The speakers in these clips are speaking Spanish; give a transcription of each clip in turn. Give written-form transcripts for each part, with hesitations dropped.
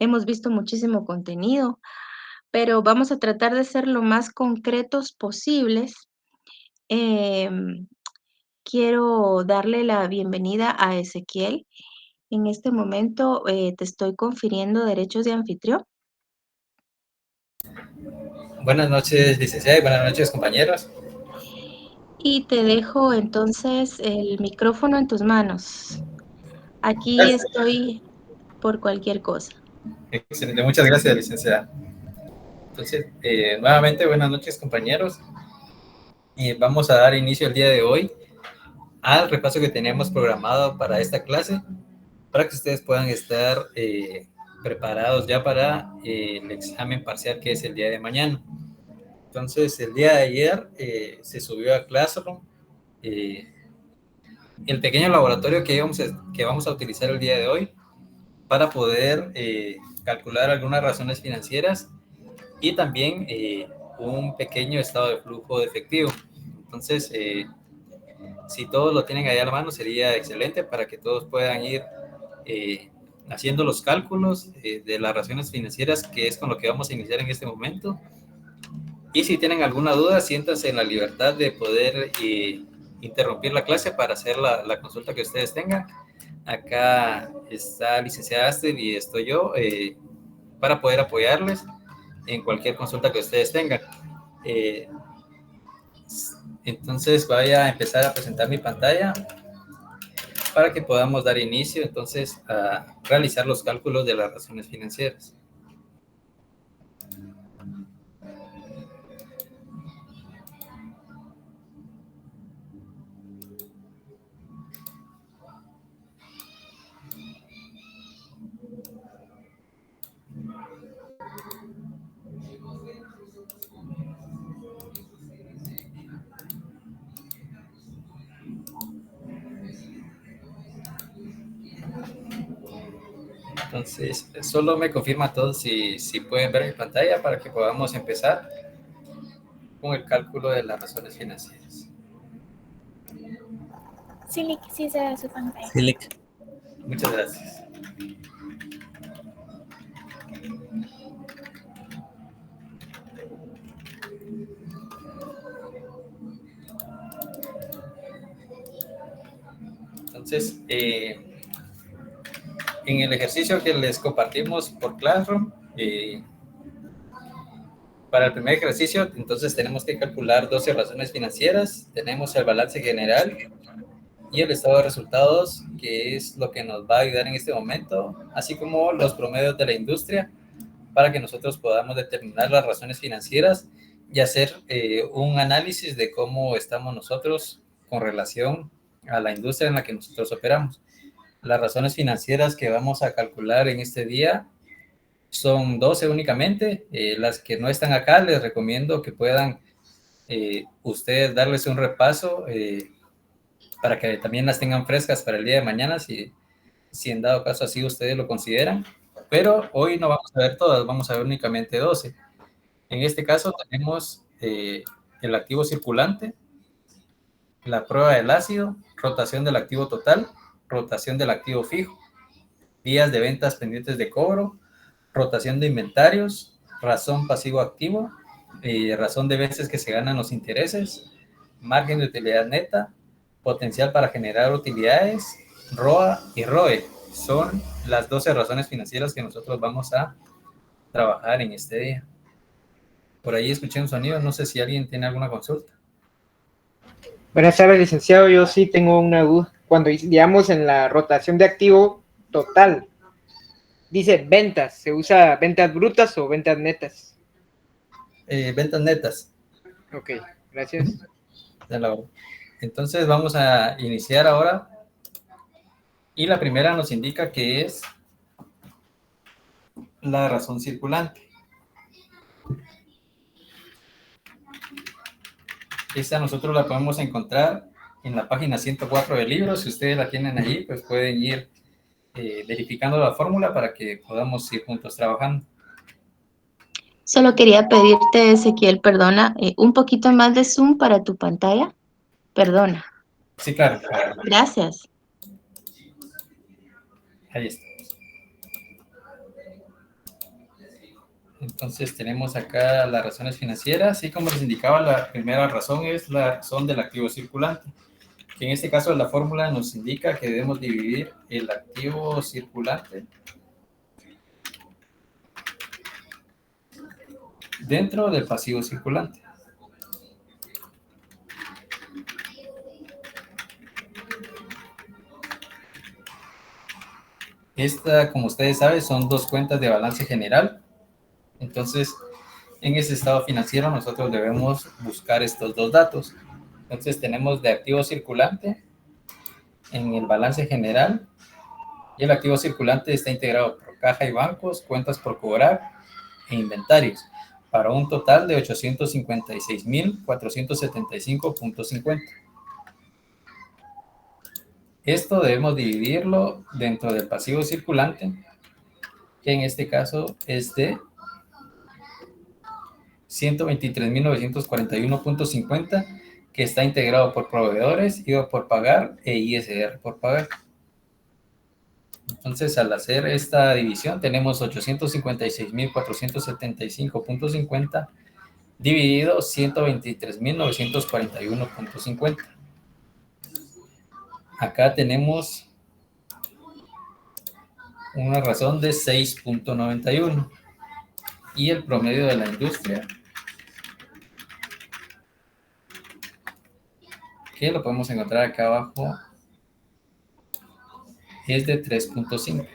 hemos visto muchísimo contenido, pero vamos a tratar de ser lo más concretos posibles. Em, Quiero darle la bienvenida a Ezequiel. En este momento, te estoy confiriendo derechos de anfitrión. Buenas noches, licenciada, y buenas noches, compañeros. Y te dejo entonces el micrófono en tus manos. Aquí Gracias. estoy por cualquier cosa. Excelente, muchas gracias, licenciada. Entonces, nuevamente, buenas noches, compañeros. Y vamos a dar inicio el día de hoy al repaso que teníamos programado para esta clase, para que ustedes puedan estar preparados ya para el examen parcial que es el día de mañana. Entonces, el día de ayer se subió a Classroom el pequeño laboratorio que vamos a utilizar el día de hoy para poder calcular algunas razones financieras y también un pequeño estado de flujo de efectivo. Entonces, si todos lo tienen ahí a la mano, sería excelente para que todos puedan ir haciendo los cálculos de las razones financieras, que es con lo que vamos a iniciar en este momento. Y si tienen alguna duda, siéntanse en la libertad de poder interrumpir la clase para hacer la consulta que ustedes tengan. Acá está licenciada Astrid y estoy yo para poder apoyarles en cualquier consulta que ustedes tengan. Eh, entonces voy a empezar a presentar mi pantalla para que podamos dar inicio entonces a realizar los cálculos de las razones financieras. Entonces, solo me confirma todos si pueden ver mi pantalla para que podamos empezar con el cálculo de las razones financieras. Sí, sí se ve su pantalla. Sí, muchas gracias. Entonces, en el ejercicio que les compartimos por Classroom, para el primer ejercicio, entonces tenemos que calcular 12 razones financieras, tenemos el balance general y el estado de resultados, que es lo que nos va a ayudar en este momento, así como los promedios de la industria, para que nosotros podamos determinar las razones financieras y hacer un análisis de cómo estamos nosotros con relación a la industria en la que nosotros operamos. Las razones financieras que vamos a calcular en este día son 12 únicamente. Las que no están acá, les recomiendo que puedan ustedes darles un repaso para que también las tengan frescas para el día de mañana, si en dado caso así ustedes lo consideran. Pero hoy no vamos a ver todas, vamos a ver únicamente 12. En este caso tenemos el activo circulante, la prueba del ácido, rotación del activo total, rotación del activo fijo, días de ventas pendientes de cobro, rotación de inventarios, razón pasivo-activo, razón de veces que se ganan los intereses, margen de utilidad neta, potencial para generar utilidades, ROA y ROE. Son las 12 razones financieras que nosotros vamos a trabajar en este día. Por ahí escuché un sonido, no sé si alguien tiene alguna consulta. Buenas tardes, licenciado. Yo sí tengo una duda. Cuando digamos en la rotación de activo total, dice ventas, ¿se usa ventas brutas o ventas netas? Ventas netas. Ok, gracias. Entonces vamos a iniciar ahora. Y la primera nos indica que es la razón circulante. Esta nosotros la podemos encontrar en la página 104 del libro. Si ustedes la tienen allí, pues pueden ir verificando la fórmula para que podamos ir juntos trabajando. Solo quería pedirte, Ezequiel, perdona, un poquito más de zoom para tu pantalla. Perdona. Sí, claro. Gracias. Ahí está. Entonces tenemos acá las razones financieras y como les indicaba, la primera razón es la razón del activo circulante, que en este caso la fórmula nos indica que debemos dividir el activo circulante dentro del pasivo circulante. Esta, como ustedes saben, son dos cuentas de balance general. Entonces, en ese estado financiero nosotros debemos buscar estos dos datos. Entonces, tenemos de activo circulante en el balance general, y el activo circulante está integrado por caja y bancos, cuentas por cobrar e inventarios, para un total de 856.475.50. Esto debemos dividirlo dentro del pasivo circulante, que en este caso es de 123.941.50, que está integrado por proveedores, IVA por pagar e ISR por pagar. Entonces, al hacer esta división, tenemos 856.475.50 dividido 123.941.50. Acá tenemos una razón de 6.91 y el promedio de la industria, que lo podemos encontrar acá abajo, es de 3.5.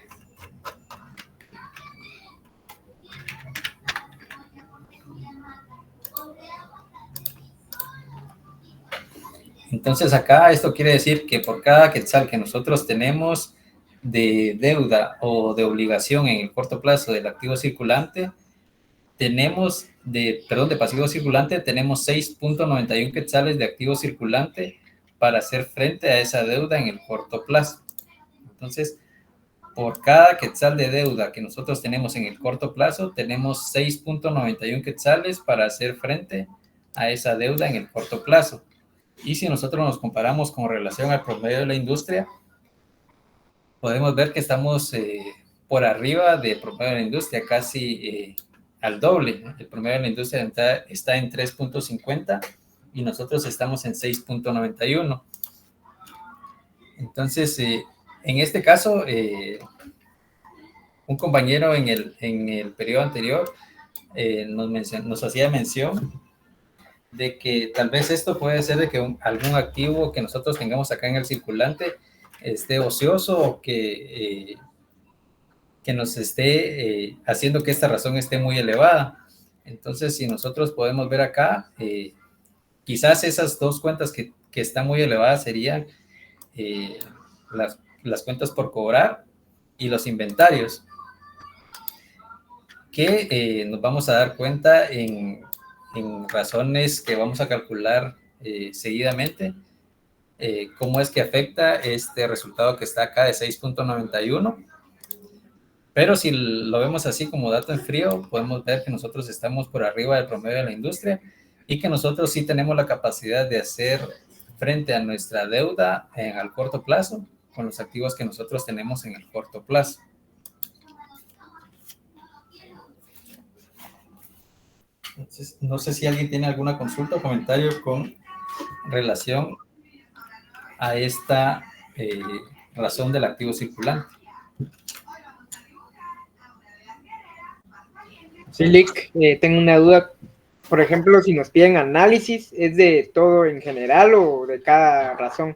Entonces acá esto quiere decir que por cada quetzal que nosotros tenemos de deuda o de obligación en el corto plazo del activo circulante, tenemos de pasivo circulante, tenemos 6.91 quetzales de activo circulante para hacer frente a esa deuda en el corto plazo. Entonces, por cada quetzal de deuda que nosotros tenemos en el corto plazo, tenemos 6.91 quetzales para hacer frente a esa deuda en el corto plazo. Y si nosotros nos comparamos con relación al promedio de la industria, podemos ver que estamos por arriba del promedio de la industria, casi al doble. El promedio de la industria está en 3.50 y nosotros estamos en 6.91. Entonces, en este caso, un compañero en el periodo anterior nos hacía mención de que tal vez esto puede ser de que algún activo que nosotros tengamos acá en el circulante esté ocioso o que nos esté haciendo que esta razón esté muy elevada. Entonces, si nosotros podemos ver acá, quizás esas dos cuentas que están muy elevadas serían las cuentas por cobrar y los inventarios, que nos vamos a dar cuenta en razones que vamos a calcular seguidamente, cómo es que afecta este resultado que está acá de 6.91. Pero si lo vemos así como dato en frío, podemos ver que nosotros estamos por arriba del promedio de la industria y que nosotros sí tenemos la capacidad de hacer frente a nuestra deuda al corto plazo con los activos que nosotros tenemos en el corto plazo. Entonces, no sé si alguien tiene alguna consulta o comentario con relación a esta razón del activo circulante. Sí, Lick, tengo una duda. Por ejemplo, si nos piden análisis, ¿es de todo en general o de cada razón?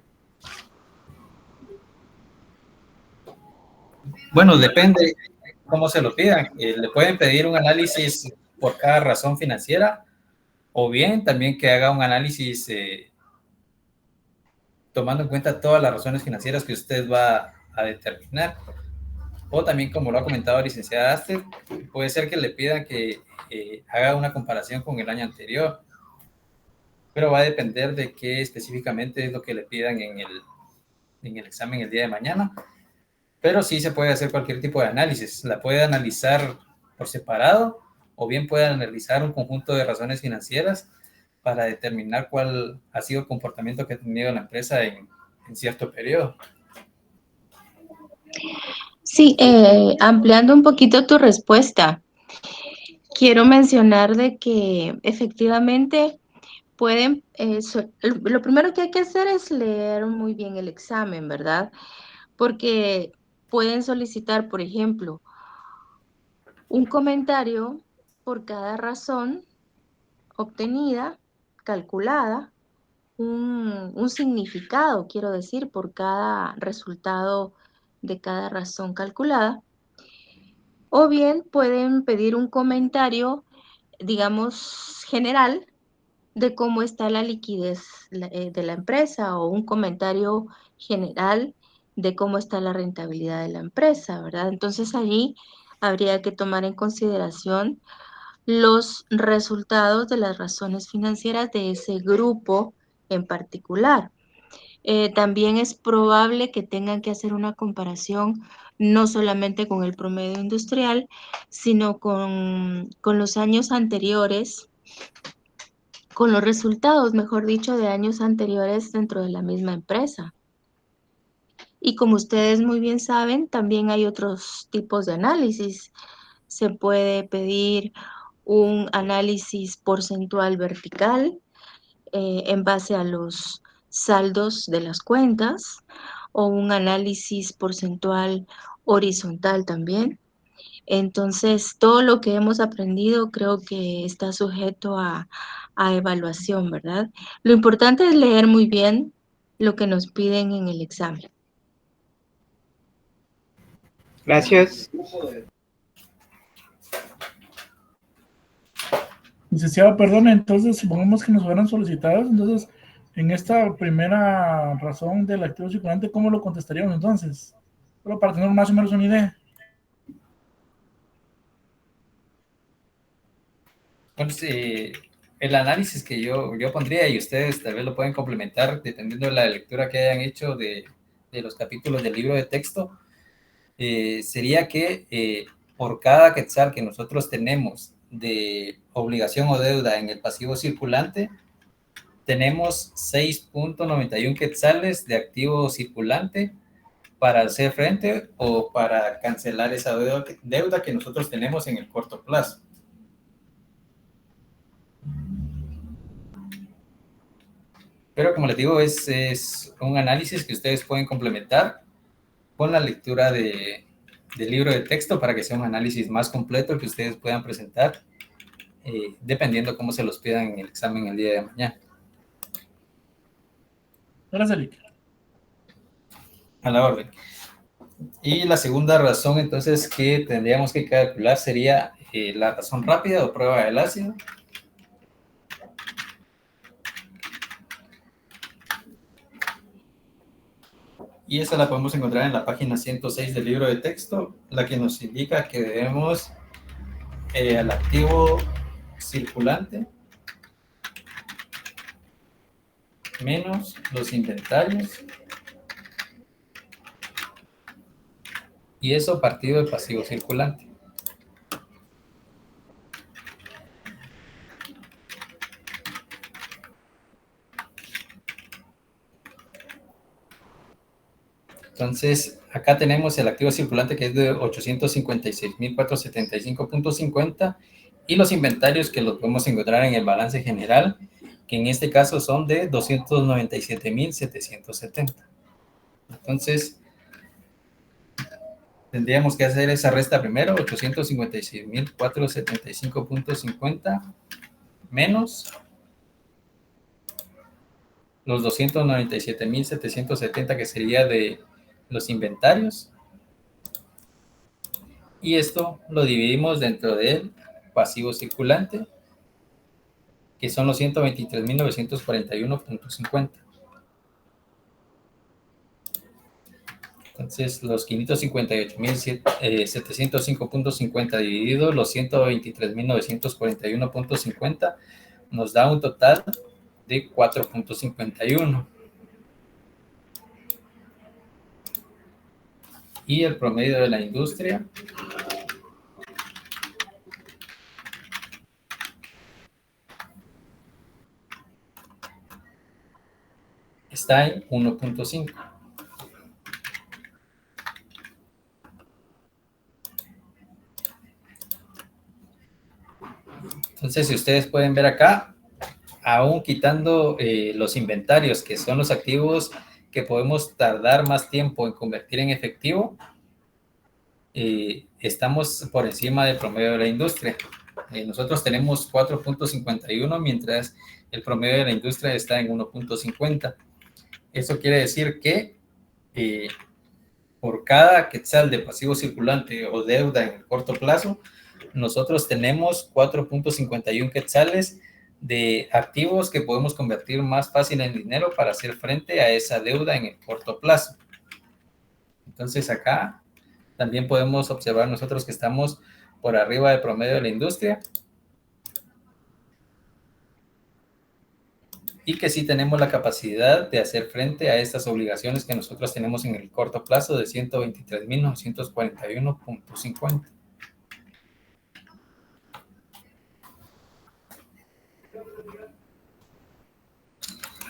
Bueno, depende cómo se lo pidan. Le pueden pedir un análisis por cada razón financiera, o bien también que haga un análisis tomando en cuenta todas las razones financieras que usted va a determinar. O también, como lo ha comentado la licenciada Aster, puede ser que le pidan que haga una comparación con el año anterior, pero va a depender de qué específicamente es lo que le pidan en el examen el día de mañana. Pero sí se puede hacer cualquier tipo de análisis. La puede analizar por separado o bien puede analizar un conjunto de razones financieras para determinar cuál ha sido el comportamiento que ha tenido la empresa en cierto periodo. Sí, ampliando un poquito tu respuesta, quiero mencionar de que efectivamente pueden, lo primero que hay que hacer es leer muy bien el examen, ¿verdad? Porque pueden solicitar, por ejemplo, un comentario por cada razón obtenida, calculada, un significado, quiero decir, por cada resultado de cada razón calculada, o bien pueden pedir un comentario, digamos, general de cómo está la liquidez de la empresa o un comentario general de cómo está la rentabilidad de la empresa, ¿verdad? Entonces allí habría que tomar en consideración los resultados de las razones financieras de ese grupo en particular. También es probable que tengan que hacer una comparación no solamente con el promedio industrial, sino con los años anteriores, con los resultados, mejor dicho, de años anteriores dentro de la misma empresa. Y como ustedes muy bien saben, también hay otros tipos de análisis. Se puede pedir un análisis porcentual vertical en base a los saldos de las cuentas o un análisis porcentual horizontal también. Entonces, todo lo que hemos aprendido creo que está sujeto a evaluación, ¿verdad? Lo importante es leer muy bien lo que nos piden en el examen. Gracias. Licenciado, perdón, entonces supongamos que nos fueran solicitados, entonces en esta primera razón del activo circulante, ¿cómo lo contestaríamos entonces? Solo para tener más o menos una idea. Entonces, el análisis que yo pondría, y ustedes tal vez lo pueden complementar dependiendo de la lectura que hayan hecho de los capítulos del libro de texto, sería que por cada quetzal que nosotros tenemos de obligación o deuda en el pasivo circulante, tenemos 6.91 quetzales de activo circulante para hacer frente o para cancelar esa deuda que nosotros tenemos en el corto plazo. Pero como les digo, es un análisis que ustedes pueden complementar con la lectura del libro de texto para que sea un análisis más completo que ustedes puedan presentar, dependiendo cómo se los pidan en el examen el día de mañana. Gracias, Lick. A la orden. Y la segunda razón, entonces, que tendríamos que calcular sería la razón rápida o prueba del ácido. Y esa la podemos encontrar en la página 106 del libro de texto, la que nos indica que debemos al activo circulante menos los inventarios, y eso partido del pasivo circulante. Entonces, acá tenemos el activo circulante que es de 856.475.50 y los inventarios que los podemos encontrar en el balance general, que en este caso son de 297.770. Entonces, tendríamos que hacer esa resta primero, 856.475.50 menos los 297.770 que sería de los inventarios, y esto lo dividimos dentro del pasivo circulante, que son los 123.941.50. Entonces, los 558.705.50 dividido los 123.941.50 nos da un total de 4.51. Y el promedio de la industria está en 1.5. Entonces, si ustedes pueden ver acá, aún quitando los inventarios, que son los activos que podemos tardar más tiempo en convertir en efectivo, estamos por encima del promedio de la industria. Nosotros tenemos 4.51, mientras el promedio de la industria está en 1.50. Eso quiere decir que por cada quetzal de pasivo circulante o deuda en el corto plazo, nosotros tenemos 4.51 quetzales de activos que podemos convertir más fácil en dinero para hacer frente a esa deuda en el corto plazo. Entonces acá también podemos observar nosotros que estamos por arriba del promedio de la industria y que sí tenemos la capacidad de hacer frente a estas obligaciones que nosotros tenemos en el corto plazo de 123.941.50.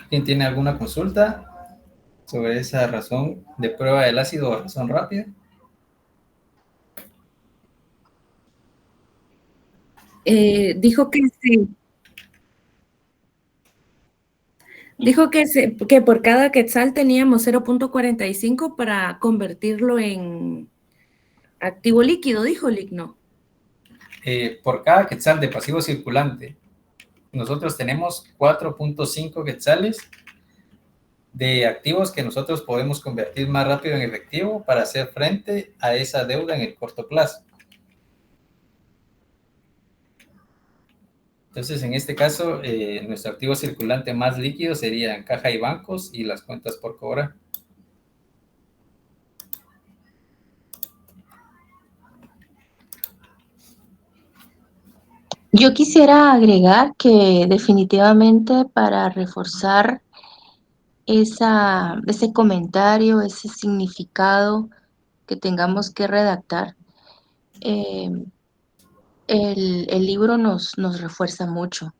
¿Quién tiene alguna consulta sobre esa razón de prueba del ácido o razón rápida? Dijo que por cada quetzal teníamos 0.45 para convertirlo en activo líquido, dijo Ligno. Por cada quetzal de pasivo circulante, nosotros tenemos 4.5 quetzales de activos que nosotros podemos convertir más rápido en efectivo para hacer frente a esa deuda en el corto plazo. Entonces, en este caso, nuestro activo circulante más líquido sería caja y bancos y las cuentas por cobrar. Yo quisiera agregar que definitivamente para reforzar ese comentario, ese significado que tengamos que redactar, el libro nos refuerza mucho.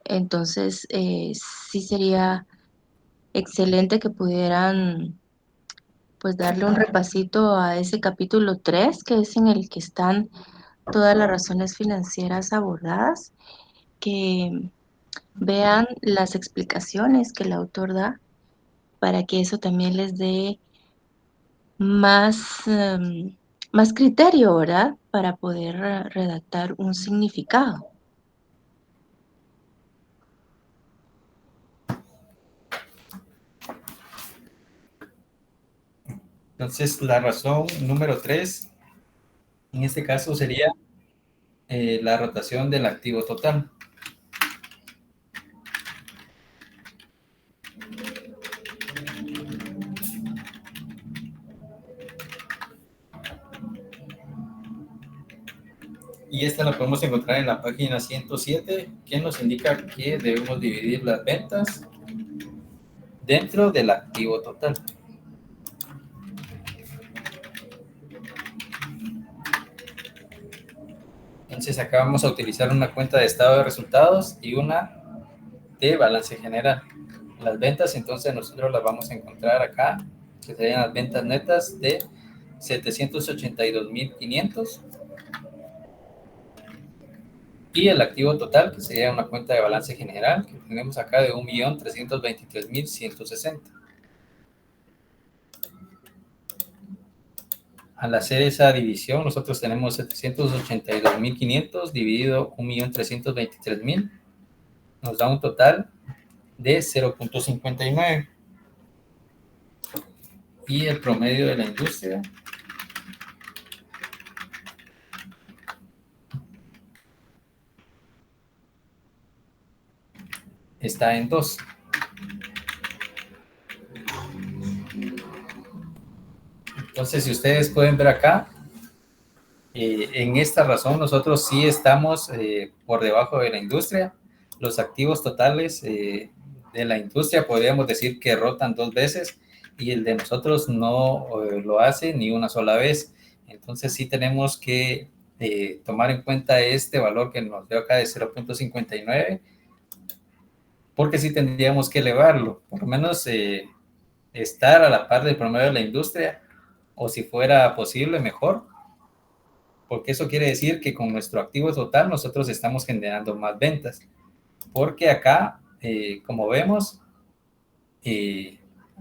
Entonces, sí sería excelente que pudieran pues darle un repasito a ese capítulo 3, que es en el que están todas las razones financieras abordadas, que vean las explicaciones que el autor da para que eso también les dé más, más criterio, ¿verdad? Para poder redactar un significado. Entonces, la razón número 3, en este caso, sería la rotación del activo total. Y esta la podemos encontrar en la página 107, que nos indica que debemos dividir las ventas dentro del activo total. Entonces acá vamos a utilizar una cuenta de estado de resultados y una de balance general. Las ventas, entonces nosotros las vamos a encontrar acá, que serían las ventas netas de 782.500. Y el activo total, que sería una cuenta de balance general, que tenemos acá de 1.323.160. Al hacer esa división, nosotros tenemos 782.500 dividido 1.323.000. Nos da un total de 0.59. Y el promedio de la industria está en 2. Entonces, si ustedes pueden ver acá, en esta razón nosotros sí estamos por debajo de la industria. Los activos totales de la industria podríamos decir que rotan 2 veces y el de nosotros no lo hace ni una sola vez. Entonces sí tenemos que tomar en cuenta este valor que nos dio acá de 0.59, porque sí tendríamos que elevarlo, por lo menos estar a la par del promedio de la industria, o si fuera posible, mejor. porque eso quiere decir que con nuestro activo total nosotros estamos generando más ventas, porque acá, como vemos,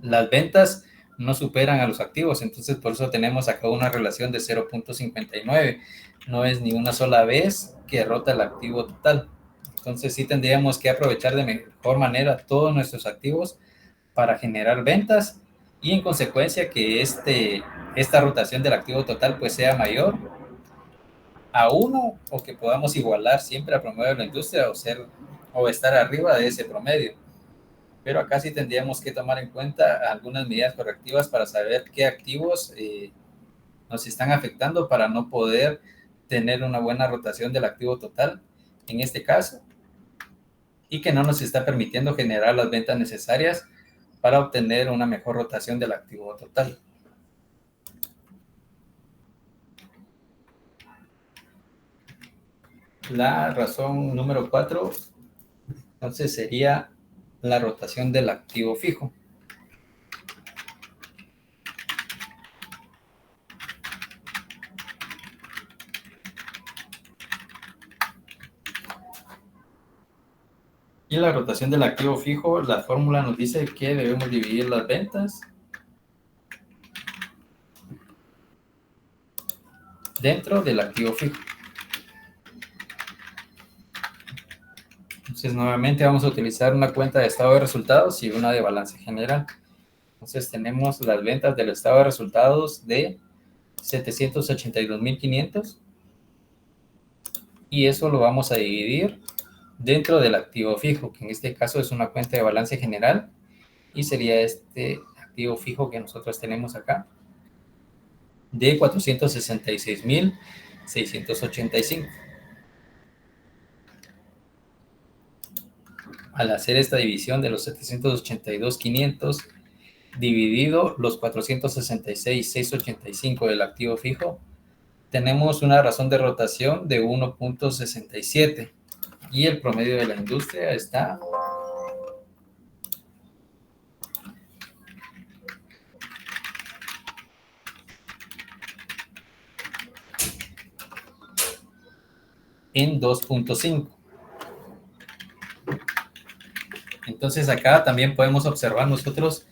las ventas no superan a los activos, entonces por eso tenemos acá una relación de 0.59, no es ni una sola vez que rota el activo total. Entonces sí tendríamos que aprovechar de mejor manera todos nuestros activos para generar ventas y en consecuencia que esta rotación del activo total pues sea mayor a 1 o que podamos igualar siempre al promedio de la industria o estar arriba de ese promedio. Pero acá sí tendríamos que tomar en cuenta algunas medidas correctivas para saber qué activos nos están afectando para no poder tener una buena rotación del activo total en este caso y que no nos está permitiendo generar las ventas necesarias para obtener una mejor rotación del activo total. La razón número 4, entonces sería la rotación del activo fijo. Y la rotación del activo fijo, la fórmula nos dice que debemos dividir las ventas dentro del activo fijo. Entonces, nuevamente vamos a utilizar una cuenta de estado de resultados y una de balance general. Entonces, tenemos las ventas del estado de resultados de 782.500 y eso lo vamos a dividir dentro del activo fijo, que en este caso es una cuenta de balance general y sería este activo fijo que nosotros tenemos acá de 466.685. Al hacer esta división de los 782.500 dividido los 466.685 del activo fijo, tenemos una razón de rotación de 1.67 y el promedio de la industria está en 2.5. Entonces acá también podemos observar nosotros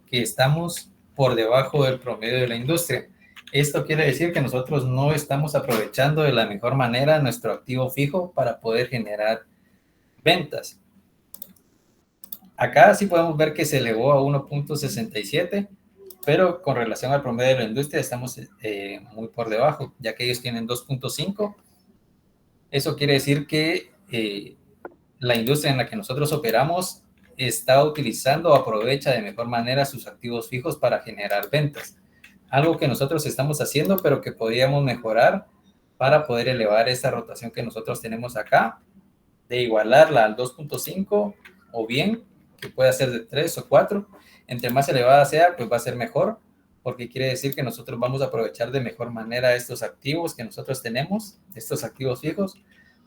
que estamos por debajo del promedio de la industria. Esto quiere decir que nosotros no estamos aprovechando de la mejor manera nuestro activo fijo para poder generar ventas. Acá sí podemos ver que se elevó a 1.67, pero con relación al promedio de la industria estamos muy por debajo, ya que ellos tienen 2.5. Eso quiere decir que la industria en la que nosotros operamos está utilizando o aprovecha de mejor manera sus activos fijos para generar ventas. Algo que nosotros estamos haciendo, pero que podríamos mejorar para poder elevar esa rotación que nosotros tenemos acá, de igualarla al 2.5 o bien que pueda ser de 3 o 4. Entre más elevada sea, pues va a ser mejor, porque quiere decir que nosotros vamos a aprovechar de mejor manera estos activos que nosotros tenemos, estos activos fijos,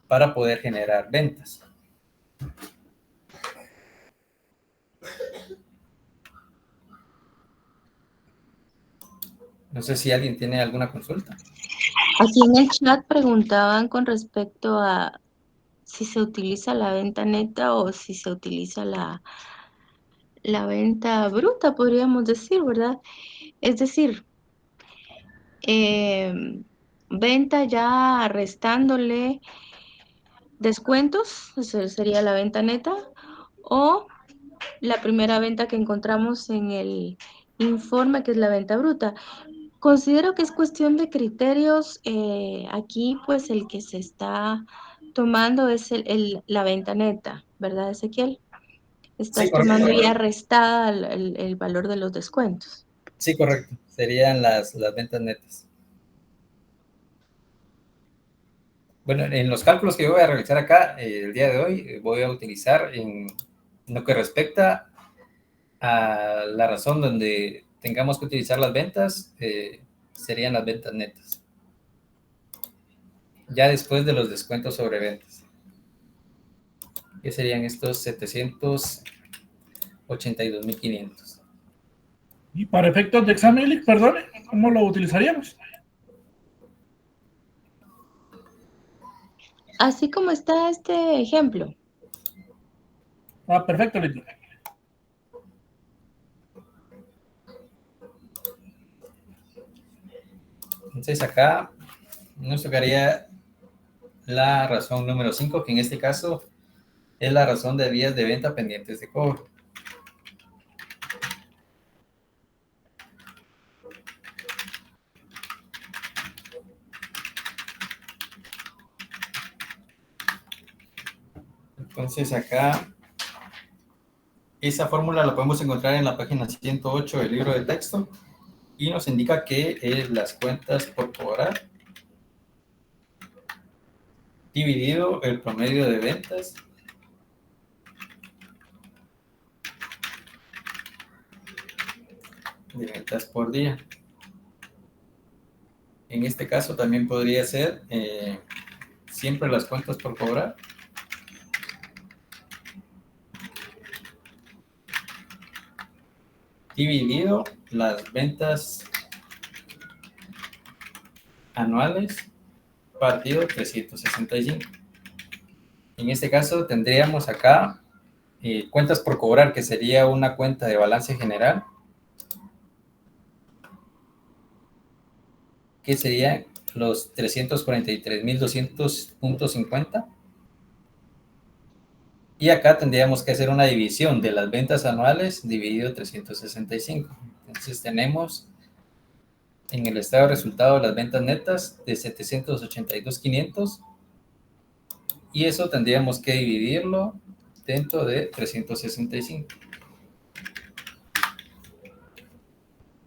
para poder generar ventas. No sé si alguien tiene alguna consulta. Aquí en el chat preguntaban con respecto a si se utiliza la venta neta o si se utiliza la venta bruta, podríamos decir, ¿verdad? Es decir, venta ya restándole descuentos, eso sería la venta neta, o la primera venta que encontramos en el informe, que es la venta bruta. Considero que es cuestión de criterios. Aquí, pues, el que se está tomando es la venta neta, ¿verdad, Ezequiel? Sí, Estás tomando correcto. ya restada el valor de los descuentos. Sí, correcto. Serían las ventas netas. Bueno, en los cálculos que yo voy a realizar acá el día de hoy, voy a utilizar en lo que respecta a la razón donde tengamos que utilizar las ventas, serían las ventas netas. Ya después de los descuentos sobre ventas. Que serían estos 782.500. Y para efectos de examen, perdone, ¿cómo lo utilizaríamos? Así como está este ejemplo. Ah, perfecto, Lick. Entonces acá nos tocaría la razón número 5, que en este caso es la razón de días de venta pendientes de cobro. Entonces acá, esa fórmula la podemos encontrar en la página 108 del libro de texto y nos indica que las cuentas por cobrar dividido el promedio de ventas por día. En este caso también podría ser siempre las cuentas por cobrar dividido las ventas anuales partido 365. En este caso tendríamos acá cuentas por cobrar, que sería una cuenta de balance general, que serían los 343.200.50. Y acá tendríamos que hacer una división de las ventas anuales dividido 365. Entonces tenemos en el estado de resultado las ventas netas de 782.500 y eso tendríamos que dividirlo dentro de 365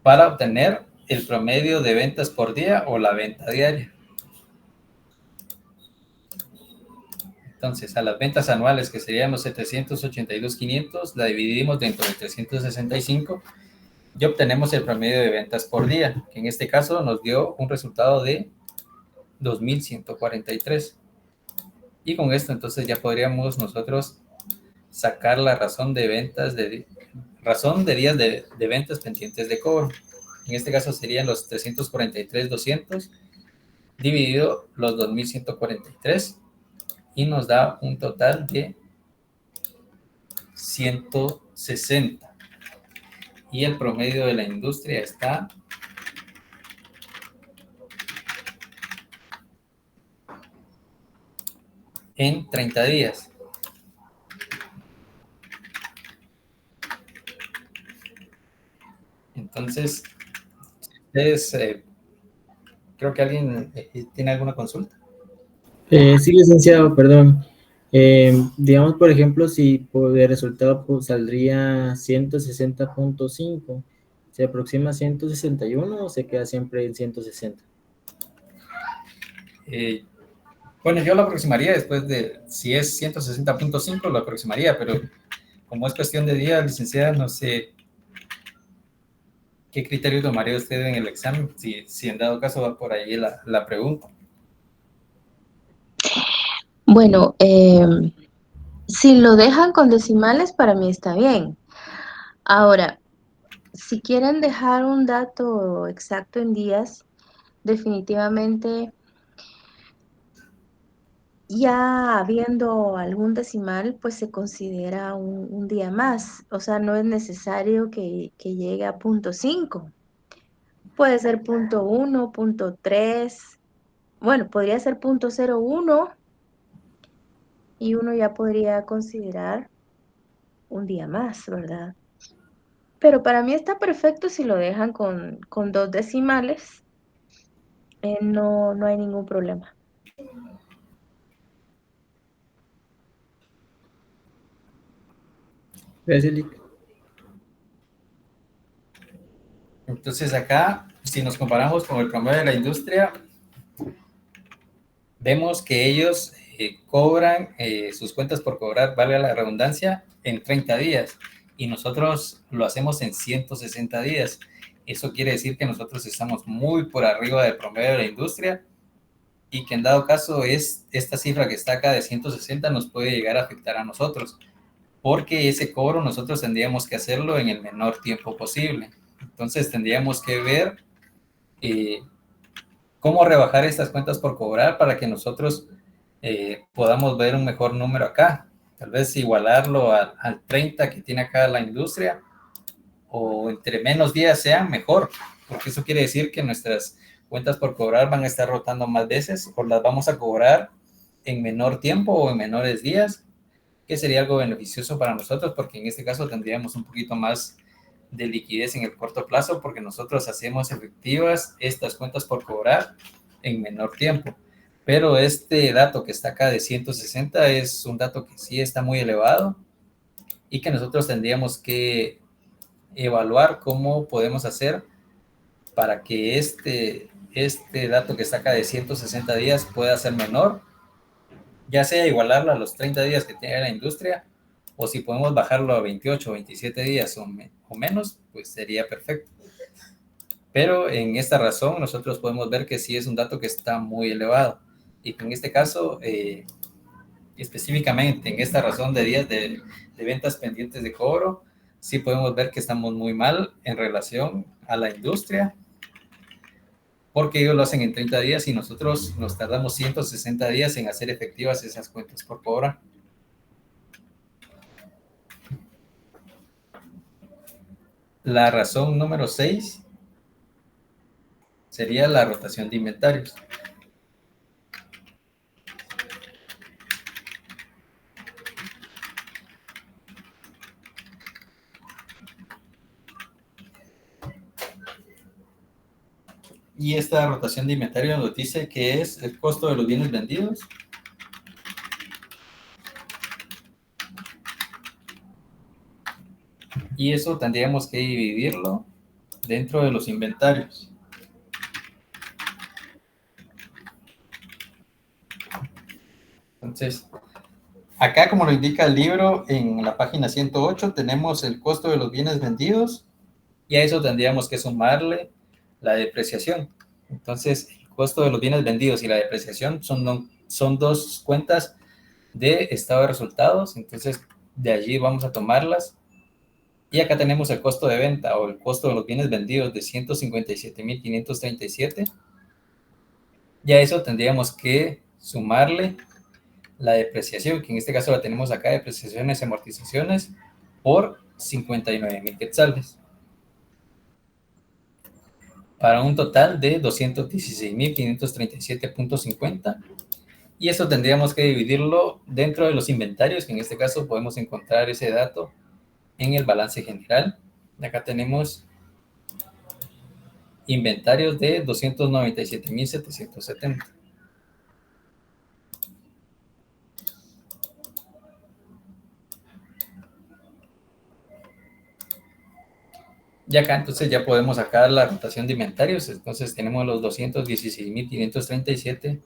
para obtener el promedio de ventas por día o la venta diaria. Entonces, a las ventas anuales, que serían los 782.500, la dividimos dentro de 365 y obtenemos el promedio de ventas por día, que en este caso nos dio un resultado de 2.143. Y con esto entonces ya podríamos nosotros sacar la razón de ventas razón de días de ventas pendientes de cobro. En este caso serían los 343.200 dividido los 2.143 y nos da un total de 160. Y el promedio de la industria está en 30 días. Entonces, ustedes, creo que alguien tiene alguna consulta. Sí, licenciado, perdón. Digamos, por ejemplo, si por el resultado pues, saldría 160.5, ¿se aproxima a 161 o se queda siempre en 160? Bueno, yo lo aproximaría después de, si es 160.5, lo aproximaría, pero como es cuestión de día, licenciada, no sé qué criterio tomaría usted en el examen, si en dado caso va por ahí la pregunta. Bueno, si lo dejan con decimales, para mí está bien. Ahora, si quieren dejar un dato exacto en días, definitivamente ya habiendo algún decimal, pues se considera un día más. O sea, no es necesario que llegue a 0.5. Puede ser 0.1, 0.3. Bueno, podría ser 0.01 y uno ya podría considerar un día más, ¿verdad? Pero para mí está perfecto si lo dejan con 2 decimales. No hay ningún problema. Gracias, Lic. Entonces acá, si nos comparamos con el promedio de la industria, vemos que ellos cobran sus cuentas por cobrar, valga la redundancia, en 30 días y nosotros lo hacemos en 160 días. Eso quiere decir que nosotros estamos muy por arriba del promedio de la industria y que en dado caso esta cifra que está acá de 160 nos puede llegar a afectar a nosotros, porque ese cobro nosotros tendríamos que hacerlo en el menor tiempo posible. Entonces tendríamos que ver cómo rebajar estas cuentas por cobrar para que nosotros podamos ver un mejor número acá. Tal vez igualarlo al 30 que tiene acá la industria, o entre menos días sean, mejor, porque eso quiere decir que nuestras cuentas por cobrar van a estar rotando más veces, o las vamos a cobrar en menor tiempo o en menores días, que sería algo beneficioso para nosotros, porque en este caso tendríamos un poquito más de liquidez en el corto plazo, porque nosotros hacemos efectivas estas cuentas por cobrar en menor tiempo. Pero este dato que está acá de 160 es un dato que sí está muy elevado y que nosotros tendríamos que evaluar cómo podemos hacer para que este dato que está acá de 160 días pueda ser menor, ya sea igualarlo a los 30 días que tiene la industria, o si podemos bajarlo a 28 o 27 días o menos, pues sería perfecto. Pero en esta razón nosotros podemos ver que sí es un dato que está muy elevado, y que en este caso, específicamente en esta razón de días de ventas pendientes de cobro, sí podemos ver que estamos muy mal en relación a la industria, porque ellos lo hacen en 30 días y nosotros nos tardamos 160 días en hacer efectivas esas cuentas por cobrar. La razón número 6 sería la rotación de inventarios. Y esta rotación de inventario nos dice que es el costo de los bienes vendidos y eso tendríamos que dividirlo dentro de los inventarios. Entonces, acá, como lo indica el libro, en la página 108 tenemos el costo de los bienes vendidos y a eso tendríamos que sumarle la depreciación. Entonces, el costo de los bienes vendidos y la depreciación son dos cuentas de estado de resultados. Entonces, de allí vamos a tomarlas. Y acá tenemos el costo de venta o el costo de los bienes vendidos de 157,537. Y a eso tendríamos que sumarle la depreciación, que en este caso la tenemos acá, depreciaciones y amortizaciones, por 59,000 quetzales, para un total de 216,537.50. Y eso tendríamos que dividirlo dentro de los inventarios, que en este caso podemos encontrar ese dato en el balance general. Acá tenemos inventarios de 297,770. Y acá entonces ya podemos sacar la rotación de inventarios. Entonces tenemos los 216,537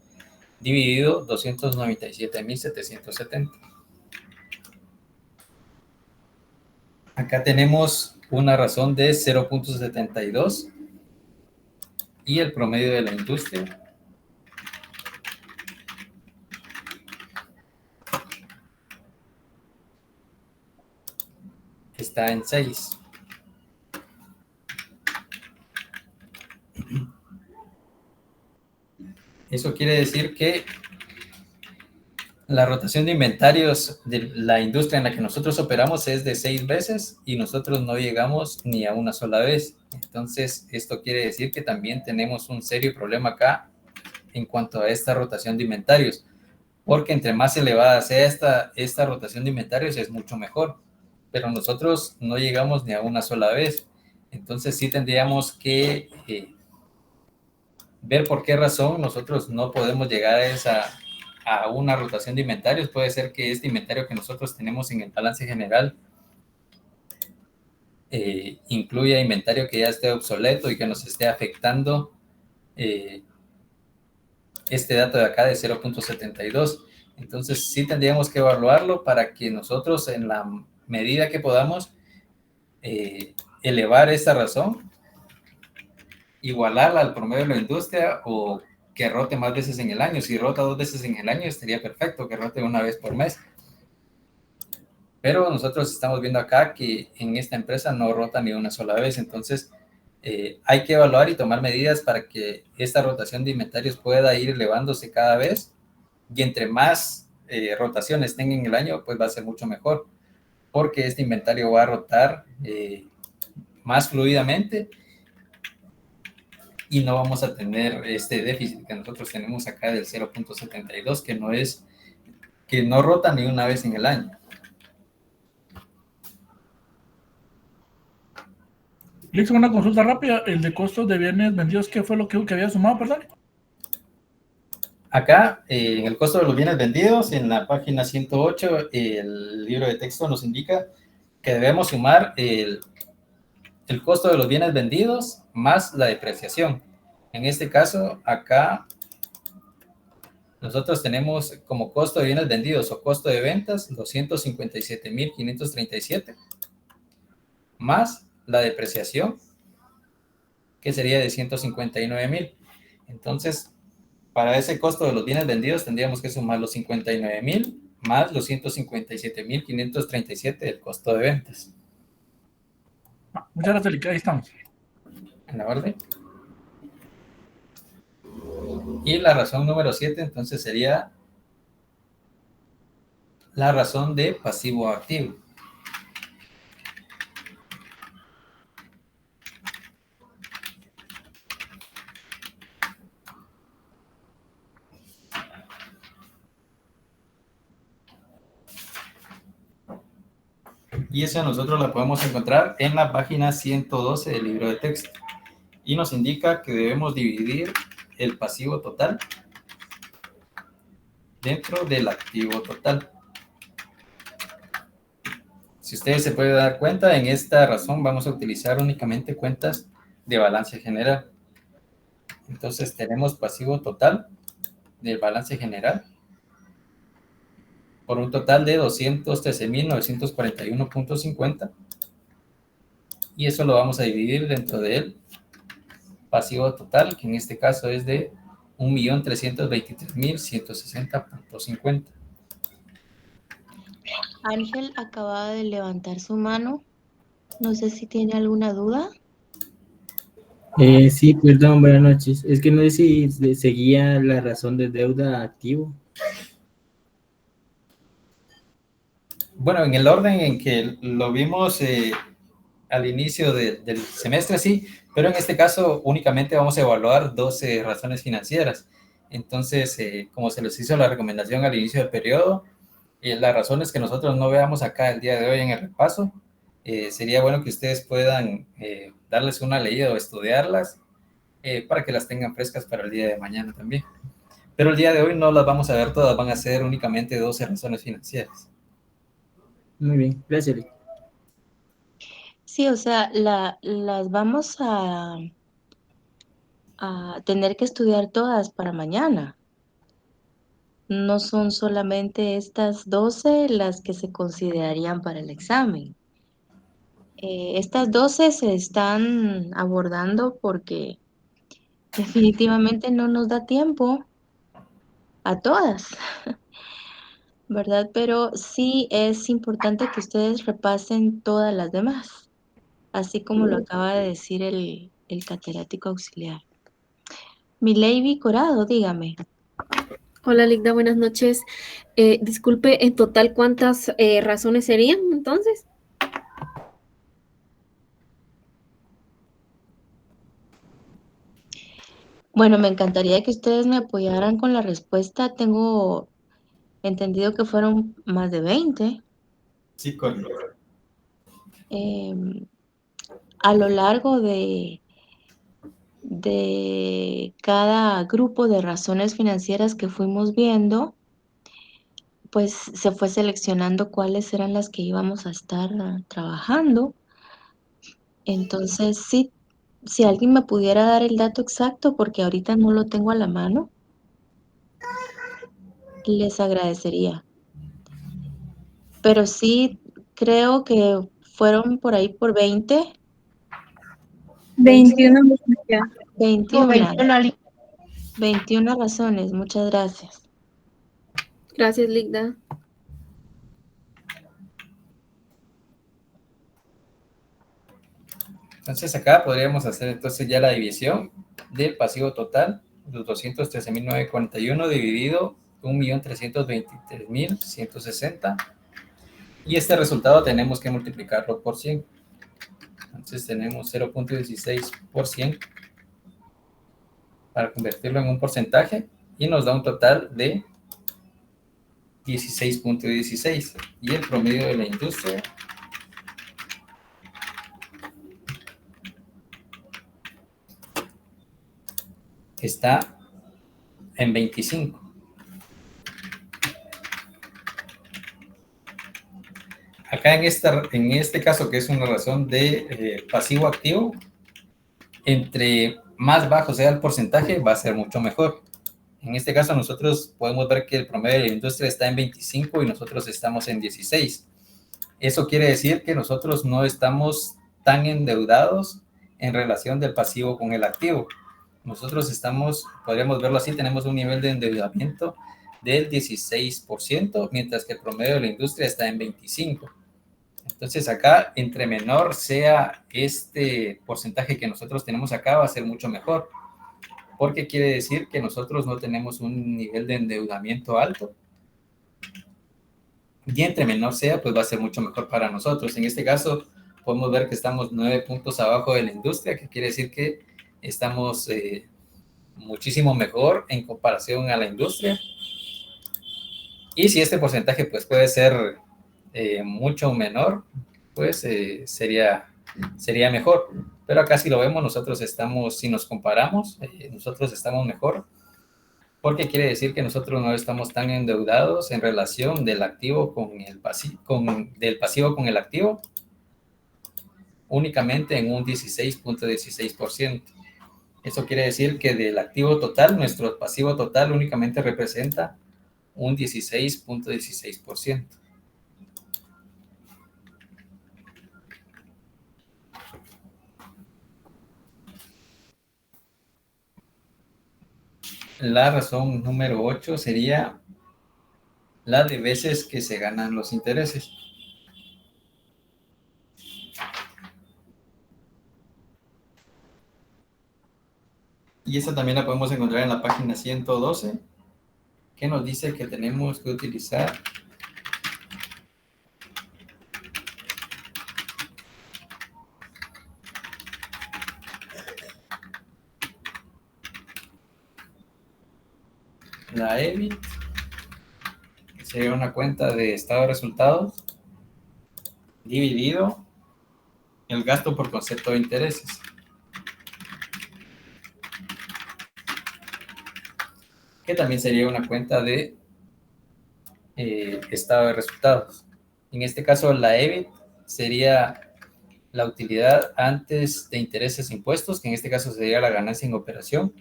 dividido 297,770. Acá tenemos una razón de 0.72 y el promedio de la industria está en 6. Eso quiere decir que la rotación de inventarios de la industria en la que nosotros operamos es de 6 veces y nosotros no llegamos ni a una sola vez. Entonces, esto quiere decir que también tenemos un serio problema acá en cuanto a esta rotación de inventarios, porque entre más elevada sea esta rotación de inventarios es mucho mejor, pero nosotros no llegamos ni a una sola vez. Entonces, sí tendríamos que ver por qué razón nosotros no podemos llegar a una rotación de inventarios. Puede ser que este inventario que nosotros tenemos en el balance general incluya inventario que ya esté obsoleto y que nos esté afectando este dato de acá de 0.72. Entonces sí tendríamos que evaluarlo para que nosotros, en la medida que podamos, elevar esta razón, igualarla al promedio de la industria, o que rote más veces en el año. Si rota 2 veces en el año, estaría perfecto que rote una vez por mes. Pero nosotros estamos viendo acá que en esta empresa no rota ni una sola vez. Entonces, hay que evaluar y tomar medidas para que esta rotación de inventarios pueda ir elevándose cada vez y entre más rotaciones tenga en el año, pues va a ser mucho mejor, porque este inventario va a rotar más fluidamente y no vamos a tener este déficit que nosotros tenemos acá del 0.72, que no rota ni una vez en el año. Lick, una consulta rápida. El de costos de bienes vendidos, ¿qué fue lo que había sumado, perdón? Acá, en el costo de los bienes vendidos, en la página 108, el libro de texto nos indica que debemos sumar el costo de los bienes vendidos más la depreciación. En este caso, acá, nosotros tenemos como costo de bienes vendidos o costo de ventas 257,537 más la depreciación, que sería de 159,000. Entonces, para ese costo de los bienes vendidos tendríamos que sumar los 59,000 más los 157,537 del costo de ventas. Muchas gracias, Lick. Ahí estamos. En la orden. Y la razón número 7, entonces, sería la razón de pasivo activo. Y esa nosotros la podemos encontrar en la página 112 del libro de texto. Y nos indica que debemos dividir el pasivo total dentro del activo total. Si ustedes se pueden dar cuenta, en esta razón vamos a utilizar únicamente cuentas de balance general. Entonces tenemos pasivo total del balance general por un total de 213,941.50, y eso lo vamos a dividir dentro del pasivo total, que en este caso es de 1,323,160.50. Ángel acaba de levantar su mano. No sé si tiene alguna duda. Sí, perdón, buenas noches. Es que no sé si seguía la razón de deuda activo. Bueno, en el orden en que lo vimos al inicio del semestre, sí, pero en este caso únicamente vamos a evaluar 12 razones financieras. Entonces, como se les hizo la recomendación al inicio del periodo, las razones que nosotros no veamos acá el día de hoy en el repaso, sería bueno que ustedes puedan darles una leída o estudiarlas para que las tengan frescas para el día de mañana también. Pero el día de hoy no las vamos a ver todas, van a ser únicamente 12 razones financieras. Muy bien, gracias, Lick. Sí, o sea, las vamos a tener que estudiar todas para mañana. No son solamente estas 12 las que se considerarían para el examen. Estas 12 se están abordando porque definitivamente no nos da tiempo a todas, ¿verdad? Pero sí es importante que ustedes repasen todas las demás, así como lo acaba de decir el catedrático auxiliar. Milady Corado, dígame. Hola, Ligda, buenas noches. Disculpe, en total, ¿cuántas razones serían entonces? Bueno, me encantaría que ustedes me apoyaran con la respuesta. Tengo entendido que fueron más de 20. Sí, correcto. A lo largo de cada grupo de razones financieras que fuimos viendo, pues se fue seleccionando cuáles eran las que íbamos a estar trabajando. Entonces, sí, si alguien me pudiera dar el dato exacto, porque ahorita no lo tengo a la mano, les agradecería. Pero sí creo que fueron por ahí por 20. 21. 21 razones, muchas gracias. Gracias, Ligda. Entonces acá podríamos hacer entonces ya la división del pasivo total, los 213,941 dividido 1.323.160. Y este resultado tenemos que multiplicarlo por 100. Entonces tenemos 0.16% para convertirlo en un porcentaje y nos da un total de 16.16. Y el promedio de la industria está en 25. Acá en este caso, que es una razón de pasivo-activo, entre más bajo sea el porcentaje, va a ser mucho mejor. En este caso, nosotros podemos ver que el promedio de la industria está en 25 y nosotros estamos en 16. Eso quiere decir que nosotros no estamos tan endeudados en relación del pasivo con el activo. Nosotros estamos, podríamos verlo así, tenemos un nivel de endeudamiento del 16%, mientras que el promedio de la industria está en 25%. Entonces acá, entre menor sea este porcentaje que nosotros tenemos acá, va a ser mucho mejor, porque quiere decir que nosotros no tenemos un nivel de endeudamiento alto, y entre menor sea, pues va a ser mucho mejor para nosotros. En este caso, podemos ver que estamos 9 puntos abajo de la industria, que quiere decir que estamos muchísimo mejor en comparación a la industria. Y si este porcentaje pues puede ser mucho menor, pues sería mejor. Pero acá si lo vemos, nosotros estamos, si nos comparamos, nosotros estamos mejor, porque quiere decir que nosotros no estamos tan endeudados en relación del activo con el pasivo, del pasivo con el activo, únicamente en un 16.16%. Eso quiere decir que del activo total, nuestro pasivo total únicamente representa un 16.16%. La razón número 8 sería la de veces que se ganan los intereses. Y esa también la podemos encontrar en la página 112, que nos dice que tenemos que utilizar la EBIT, que sería una cuenta de estado de resultados, dividido el gasto por concepto de intereses. Que también sería una cuenta de estado de resultados. En este caso, la EBIT sería la utilidad antes de intereses e impuestos, que en este caso sería la ganancia en operación,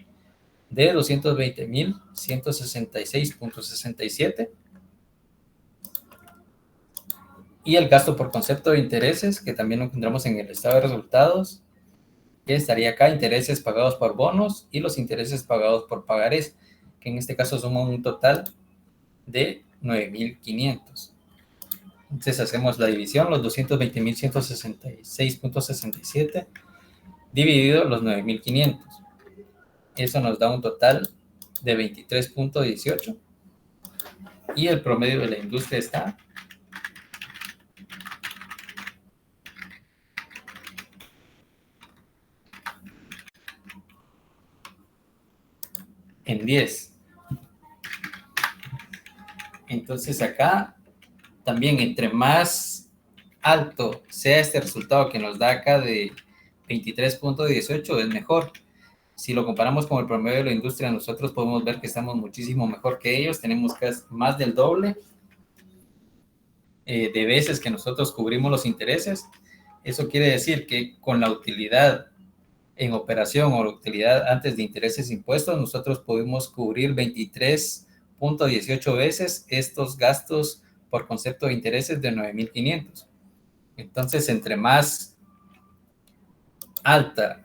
de 220.166.67. Y el gasto por concepto de intereses, que también lo encontramos en el estado de resultados, que estaría acá, intereses pagados por bonos y los intereses pagados por pagarés, que en este caso suman un total de 9.500. Entonces hacemos la división, los 220.166.67 dividido los 9.500. Eso nos da un total de 23.18. Y el promedio de la industria está en 10. Entonces acá también, entre más alto sea este resultado que nos da acá de 23.18, es mejor. Si lo comparamos con el promedio de la industria, nosotros podemos ver que estamos muchísimo mejor que ellos. Tenemos más del doble de veces que nosotros cubrimos los intereses. Eso quiere decir que con la utilidad en operación o la utilidad antes de intereses e impuestos, nosotros podemos cubrir 23.18 veces estos gastos por concepto de intereses de 9.500. Entonces, entre más alta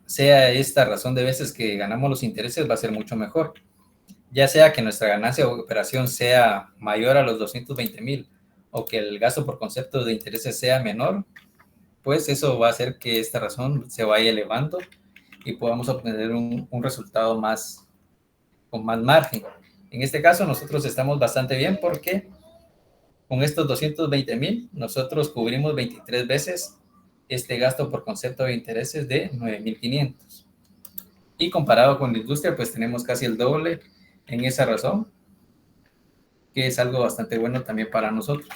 sea esta razón de veces que ganamos los intereses, va a ser mucho mejor. Ya sea que nuestra ganancia o operación sea mayor a los 220.000 o que el gasto por concepto de intereses sea menor, pues eso va a hacer que esta razón se vaya elevando y podamos obtener un resultado con más margen. En este caso nosotros estamos bastante bien porque con estos 220,000 nosotros cubrimos 23 veces este gasto por concepto de intereses de 9,500. Y comparado con la industria, pues tenemos casi el doble en esa razón, que es algo bastante bueno también para nosotros.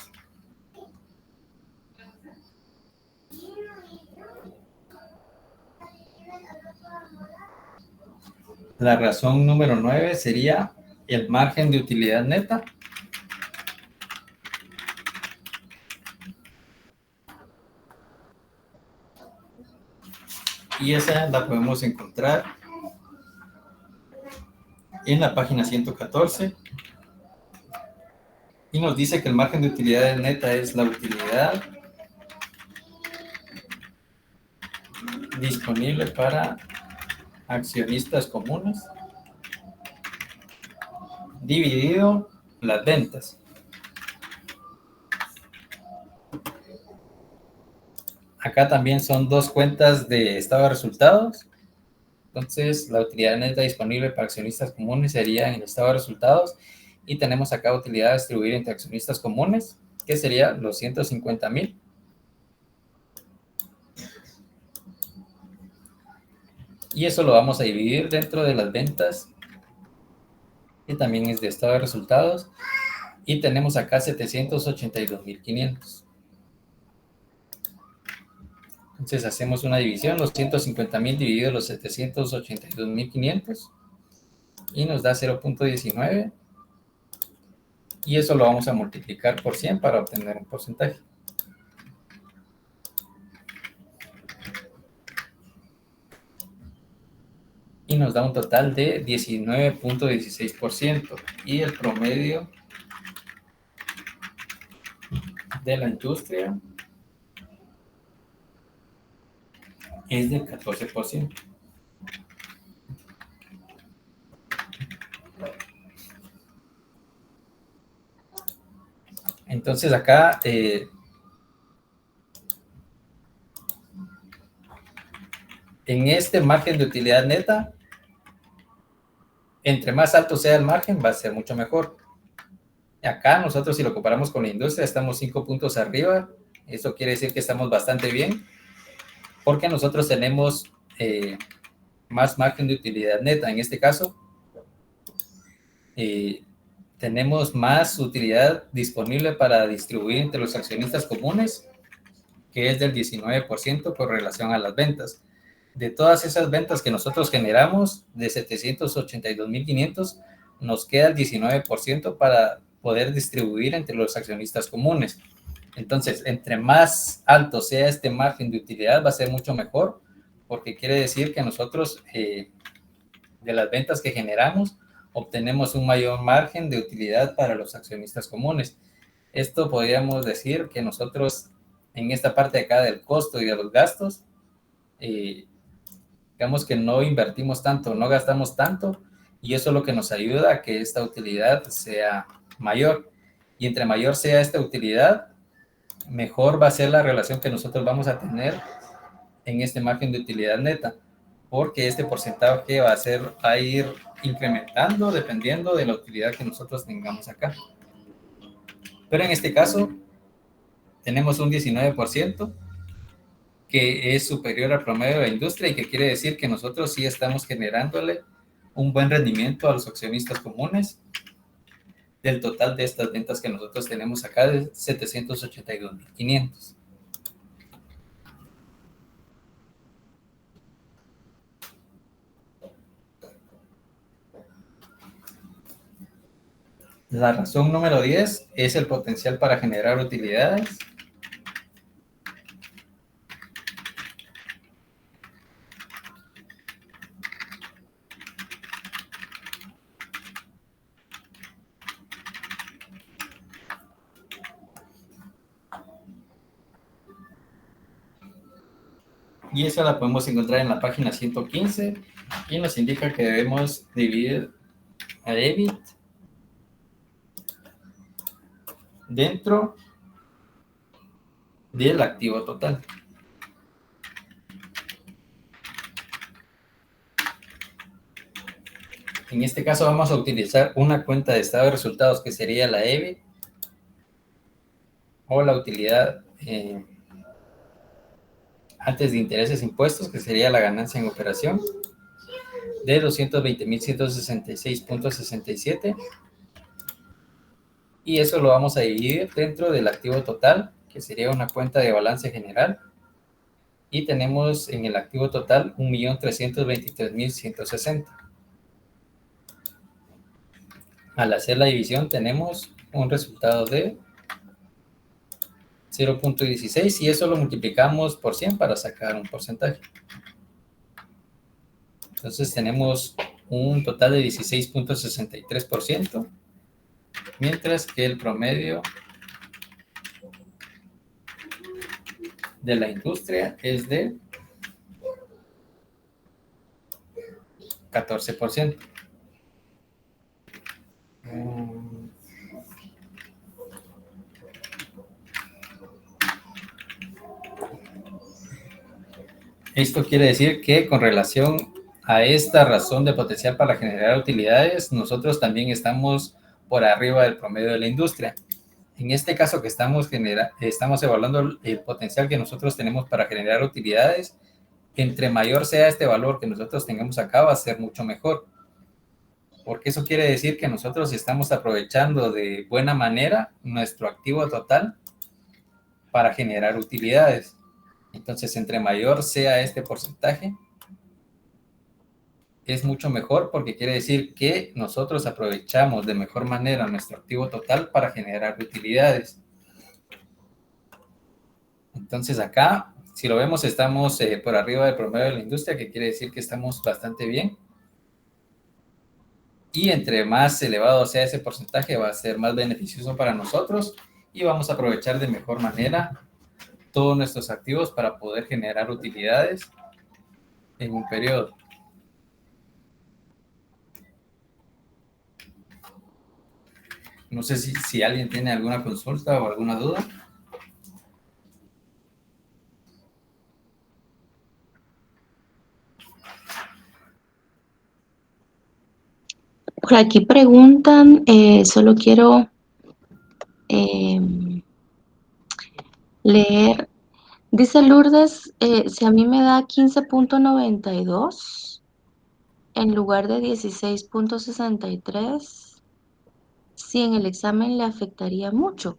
La razón número 9 sería el margen de utilidad neta. Y esa la podemos encontrar en la página 114. Y nos dice que el margen de utilidad neta es la utilidad disponible para accionistas comunes dividido las ventas. Acá también son dos cuentas de estado de resultados. Entonces, la utilidad neta disponible para accionistas comunes sería en el estado de resultados. Y tenemos acá utilidad distribuida entre accionistas comunes, que sería los 150,000. Y eso lo vamos a dividir dentro de las ventas, que también es de estado de resultados. Y tenemos acá 782,500. Entonces hacemos una división, los 150,000 dividido los 782,500 y nos da 0.19 y eso lo vamos a multiplicar por 100 para obtener un porcentaje. Y nos da un total de 19.16% y el promedio de la industria es del 14%. Entonces acá en este margen de utilidad neta, entre más alto sea el margen, va a ser mucho mejor. Acá nosotros, si lo comparamos con la industria, estamos 5 puntos arriba. Eso quiere decir que estamos bastante bien, porque nosotros tenemos más margen de utilidad neta. En este caso, tenemos más utilidad disponible para distribuir entre los accionistas comunes, que es del 19% con relación a las ventas. De todas esas ventas que nosotros generamos, de 782,500, nos queda el 19% para poder distribuir entre los accionistas comunes. Entonces, entre más alto sea este margen de utilidad, va a ser mucho mejor, porque quiere decir que nosotros, de las ventas que generamos, obtenemos un mayor margen de utilidad para los accionistas comunes. Esto podríamos decir que nosotros, en esta parte de acá del costo y de los gastos, digamos que no invertimos tanto, no gastamos tanto, y eso es lo que nos ayuda a que esta utilidad sea mayor. Y entre mayor sea esta utilidad, mejor va a ser la relación que nosotros vamos a tener en este margen de utilidad neta, porque este porcentaje va a ir incrementando dependiendo de la utilidad que nosotros tengamos acá. Pero en este caso, tenemos un 19%, que es superior al promedio de la industria y que quiere decir que nosotros sí estamos generándole un buen rendimiento a los accionistas comunes del total de estas ventas que nosotros tenemos acá de 782,500. La razón número 10 es el potencial para generar utilidades. Y esa la podemos encontrar en la página 115 y nos indica que debemos dividir a EBIT dentro del activo total. En este caso vamos a utilizar una cuenta de estado de resultados que sería la EBIT o la utilidad antes de intereses e impuestos, que sería la ganancia en operación, de 220.166.67. Y eso lo vamos a dividir dentro del activo total, que sería una cuenta de balance general. Y tenemos en el activo total 1.323.160. Al hacer la división tenemos un resultado de 0.16 y eso lo multiplicamos por 100 para sacar un porcentaje. Entonces tenemos un total de 16.63%, mientras que el promedio de la industria es de 14%. Esto quiere decir que con relación a esta razón de potencial para generar utilidades, nosotros también estamos por arriba del promedio de la industria. En este caso que estamos evaluando el potencial que nosotros tenemos para generar utilidades, entre mayor sea este valor que nosotros tengamos acá, va a ser mucho mejor. Porque eso quiere decir que nosotros estamos aprovechando de buena manera nuestro activo total para generar utilidades. Entonces, entre mayor sea este porcentaje, es mucho mejor porque quiere decir que nosotros aprovechamos de mejor manera nuestro activo total para generar utilidades. Entonces acá, si lo vemos, estamos por arriba del promedio de la industria, que quiere decir que estamos bastante bien. Y entre más elevado sea ese porcentaje, va a ser más beneficioso para nosotros y vamos a aprovechar de mejor manera todos nuestros activos para poder generar utilidades en un periodo. No sé si alguien tiene alguna consulta o alguna duda. Por aquí preguntan, solo quiero leer. Dice Lourdes, si a mí me da 15.92 en lugar de 16.63, si en el examen le afectaría mucho.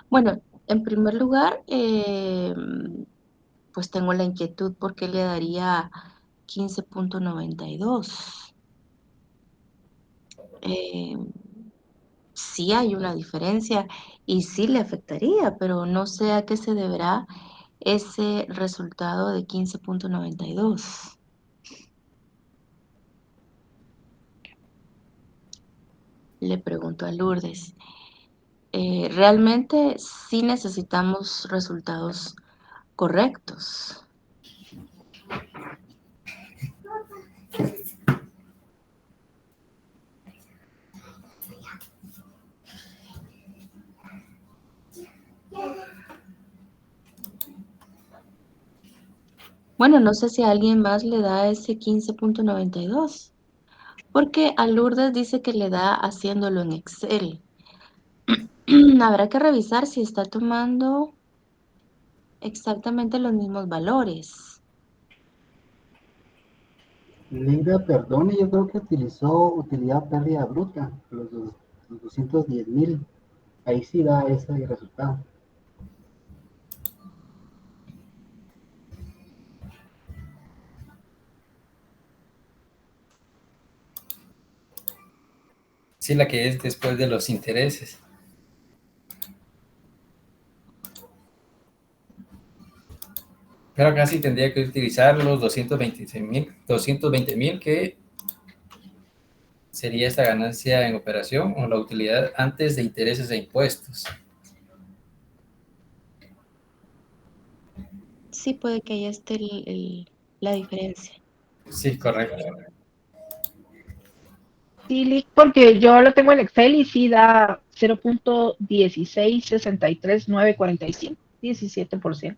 Bueno, en primer lugar, pues tengo la inquietud porque le daría 15.92. Sí hay una diferencia y sí le afectaría, pero no sé a qué se deberá ese resultado de 15.92. Le pregunto a Lourdes. Realmente sí necesitamos resultados correctos. Bueno, no sé si a alguien más le da ese 15.92, porque a Lourdes dice que le da haciéndolo en Excel. Habrá que revisar si está tomando exactamente los mismos valores. Linda, perdone, yo creo que utilizó utilidad pérdida bruta, los 210.000. Ahí sí da ese resultado. Sí, la que es después de los intereses. Pero acá sí tendría que utilizar los 220.000, que sería esta ganancia en operación o la utilidad antes de intereses e impuestos. Sí, puede que ahí esté la diferencia. Sí, correcto. Sí, porque yo lo tengo en Excel y sí da 0.1663945, 17%.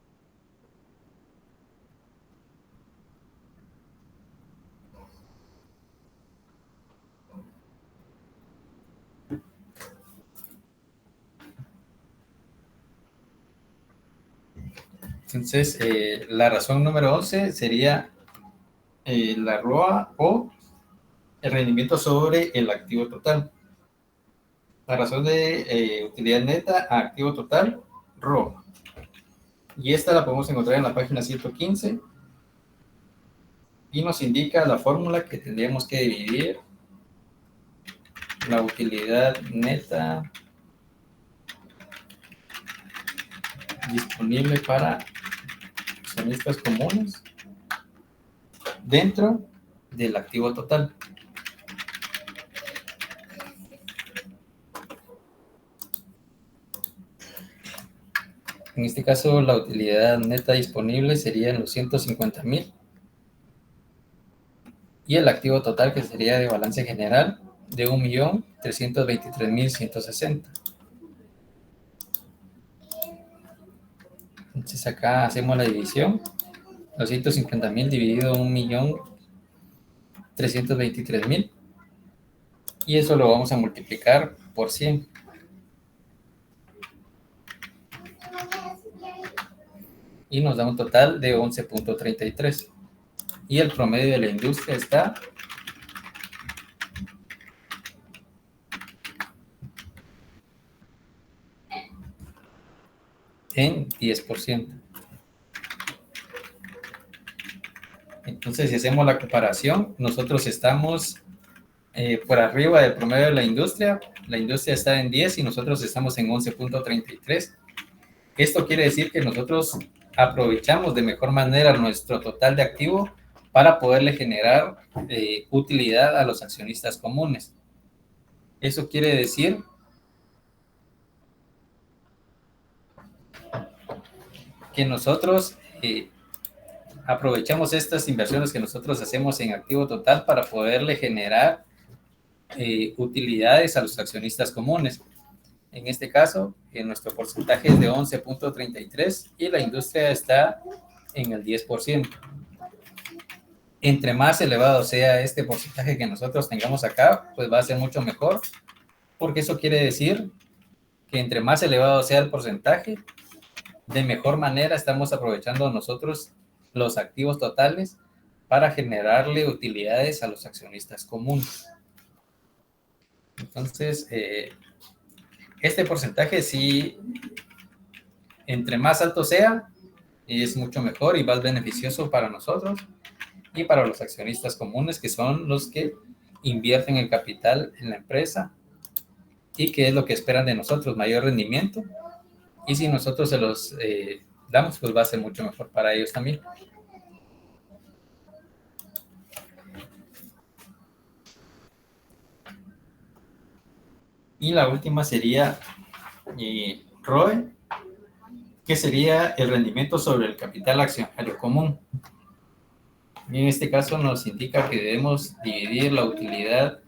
Entonces, la razón número 11 sería la ROA o el rendimiento sobre el activo total. La razón de utilidad neta a activo total, ROA. Y esta la podemos encontrar en la página 115 y nos indica la fórmula que tendríamos que dividir la utilidad neta disponible para accionistas comunes dentro del activo total. En este caso, la utilidad neta disponible sería en los 150,000 y el activo total, que sería de balance general, de 1.323.160. Entonces acá hacemos la división. Los 150,000 dividido 1.323.000 y eso lo vamos a multiplicar por 100. Y nos da un total de 11.33. Y el promedio de la industria está en 10%. Entonces, si hacemos la comparación, nosotros estamos por arriba del promedio de la industria está en 10 y nosotros estamos en 11.33. Esto quiere decir que nosotros aprovechamos de mejor manera nuestro total de activo para poderle generar utilidad a los accionistas comunes. Eso quiere decir que nosotros aprovechamos estas inversiones que nosotros hacemos en activo total para poderle generar utilidades a los accionistas comunes. En este caso, nuestro porcentaje es de 11.33 y la industria está en el 10%. Entre más elevado sea este porcentaje que nosotros tengamos acá, pues va a ser mucho mejor, porque eso quiere decir que entre más elevado sea el porcentaje, de mejor manera estamos aprovechando nosotros los activos totales para generarle utilidades a los accionistas comunes. Entonces, este porcentaje sí, entre más alto sea, es mucho mejor y más beneficioso para nosotros y para los accionistas comunes, que son los que invierten el capital en la empresa y que es lo que esperan de nosotros, mayor rendimiento. Y si nosotros se los damos, pues va a ser mucho mejor para ellos también. Y la última sería ROE, que sería el rendimiento sobre el capital accionario común. Y en este caso nos indica que debemos dividir la utilidad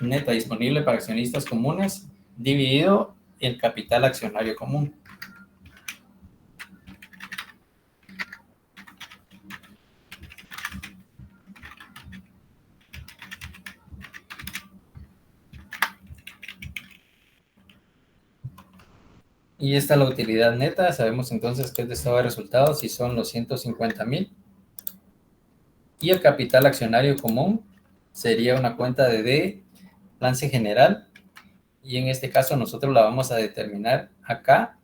neta disponible para accionistas comunes dividido el capital accionario común. Y esta es la utilidad neta. Sabemos entonces que es de estado de resultados y son los 150,000. Y el capital accionario común sería una cuenta de balance general. Y en este caso nosotros la vamos a determinar acá,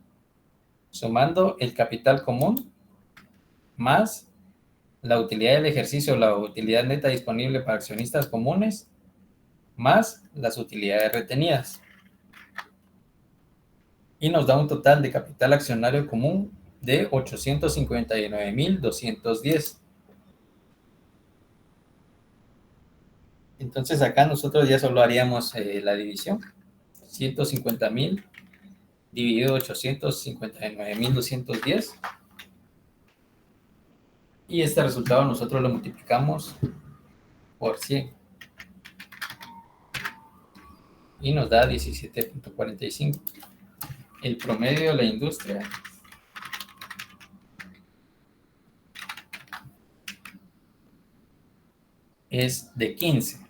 sumando el capital común más la utilidad del ejercicio, la utilidad neta disponible para accionistas comunes, más las utilidades retenidas. Y nos da un total de capital accionario común de 859,210. Entonces acá nosotros ya solo haríamos la división. 150,000 dividido 859,210. Y este resultado nosotros lo multiplicamos por 100. Y nos da 17.45. El promedio de la industria es de 15.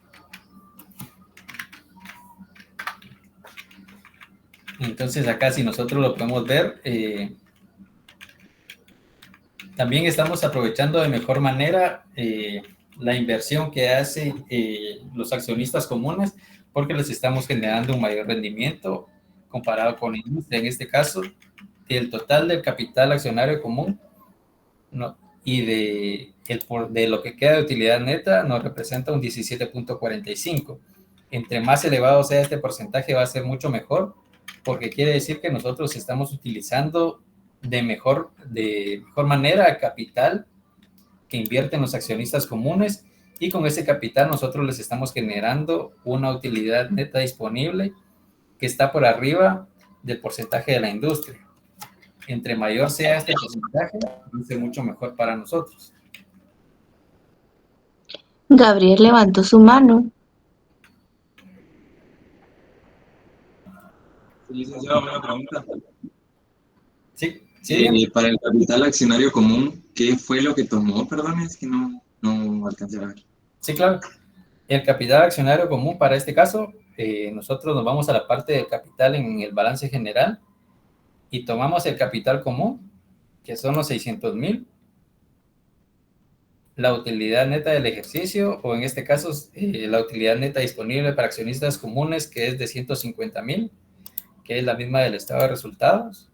Entonces acá si nosotros lo podemos ver, también estamos aprovechando de mejor manera la inversión que hacen los accionistas comunes, porque les estamos generando un mayor rendimiento comparado con la industria. En este caso, el total del capital accionario común y de lo que queda de utilidad neta nos representa un 17.45. Entre más elevado sea este porcentaje va a ser mucho mejor, porque quiere decir que nosotros estamos utilizando de mejor manera el capital que invierten los accionistas comunes, y con ese capital nosotros les estamos generando una utilidad neta disponible que está por arriba del porcentaje de la industria. Entre mayor sea este porcentaje, va a ser mucho mejor para nosotros. Gabriel levantó su mano. Sí, licenciado, una pregunta. Sí, sí. Para el capital accionario común, ¿qué fue lo que tomó? Perdón, es que no alcancé a ver. Sí, claro. El capital accionario común para este caso, nosotros nos vamos a la parte del capital en el balance general y tomamos el capital común, que son los 600,000, la utilidad neta del ejercicio, o en este caso la utilidad neta disponible para accionistas comunes, que es de 150,000, que es la misma del estado de resultados,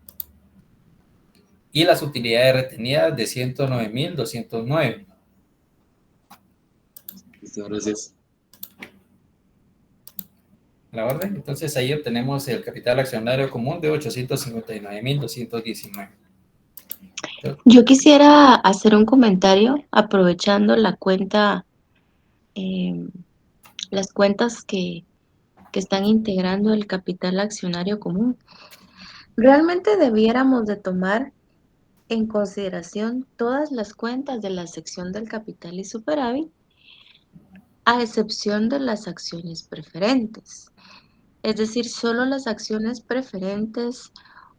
y las utilidades retenidas de 109,209. Gracias. La orden. Entonces ahí obtenemos el capital accionario común de 859,219. Yo quisiera hacer un comentario aprovechando la cuenta, las cuentas que están integrando el capital accionario común. Realmente debiéramos de tomar en consideración todas las cuentas de la sección del capital y superávit, a excepción de las acciones preferentes. Es decir, solo las acciones preferentes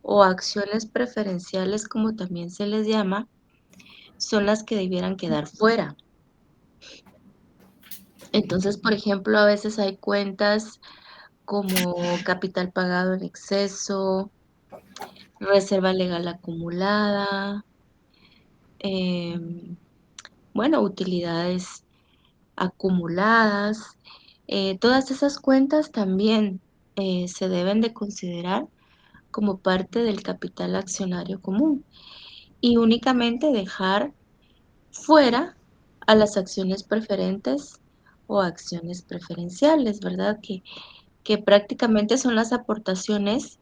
o acciones preferenciales, como también se les llama, son las que debieran quedar fuera. Entonces, por ejemplo, a veces hay cuentas como capital pagado en exceso, reserva legal acumulada, utilidades acumuladas. Todas esas cuentas también se deben de considerar como parte del capital accionario común y únicamente dejar fuera a las acciones preferentes o acciones preferenciales, ¿verdad? Que prácticamente son las aportaciones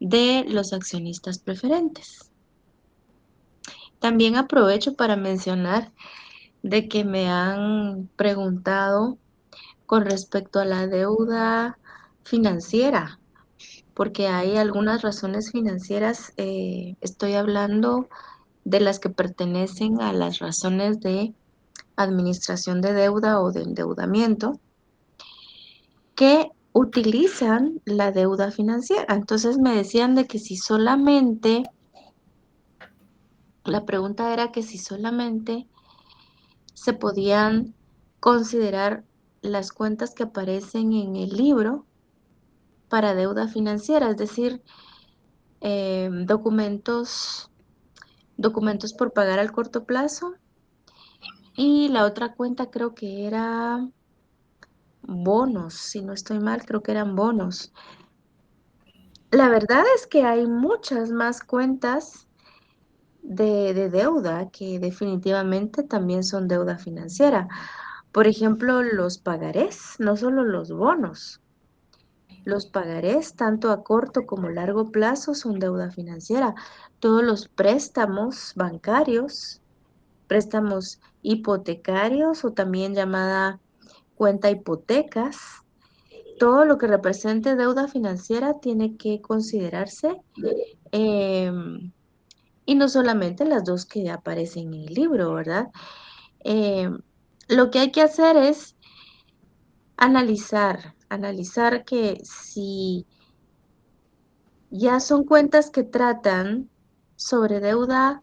de los accionistas preferentes. También aprovecho para mencionar de que me han preguntado con respecto a la deuda financiera, porque hay algunas razones financieras, estoy hablando de las que pertenecen a las razones de administración de deuda o de endeudamiento, que utilizan la deuda financiera. Entonces me decían de que si solamente, la pregunta era que si solamente se podían considerar las cuentas que aparecen en el libro para deuda financiera, es decir, documentos por pagar al corto plazo, y la otra cuenta creo que era bonos, si no estoy mal, creo que eran bonos. La verdad es que hay muchas más cuentas de deuda que definitivamente también son deuda financiera. Por ejemplo, los pagarés, no solo los bonos. Los pagarés, tanto a corto como largo plazo, son deuda financiera. Todos los préstamos bancarios, préstamos hipotecarios o también llamada cuenta hipotecas, todo lo que represente deuda financiera tiene que considerarse, y no solamente las dos que aparecen en el libro, ¿verdad? Lo que hay que hacer es analizar que si ya son cuentas que tratan sobre deuda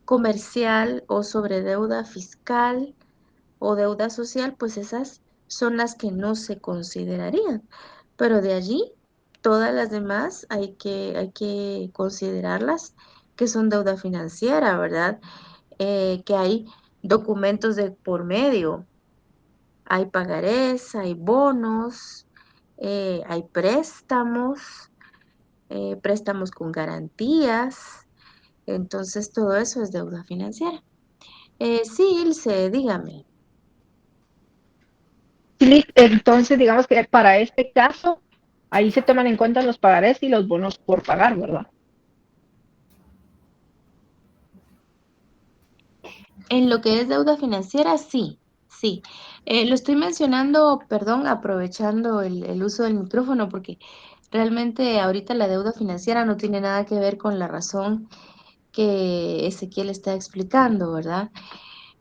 comercial o sobre deuda fiscal o deuda social, pues esas son las que no se considerarían. Pero de allí todas las demás hay que considerarlas que son deuda financiera, ¿verdad? Que hay documentos de por medio, hay pagarés, hay bonos, hay préstamos con garantías, entonces todo eso es deuda financiera. Sí, Ilse, dígame. Sí, entonces, digamos que para este caso, ahí se toman en cuenta los pagarés y los bonos por pagar, ¿verdad? En lo que es deuda financiera, sí, sí. Lo estoy mencionando, perdón, aprovechando el uso del micrófono, porque realmente ahorita la deuda financiera no tiene nada que ver con la razón que Ezequiel está explicando, ¿verdad?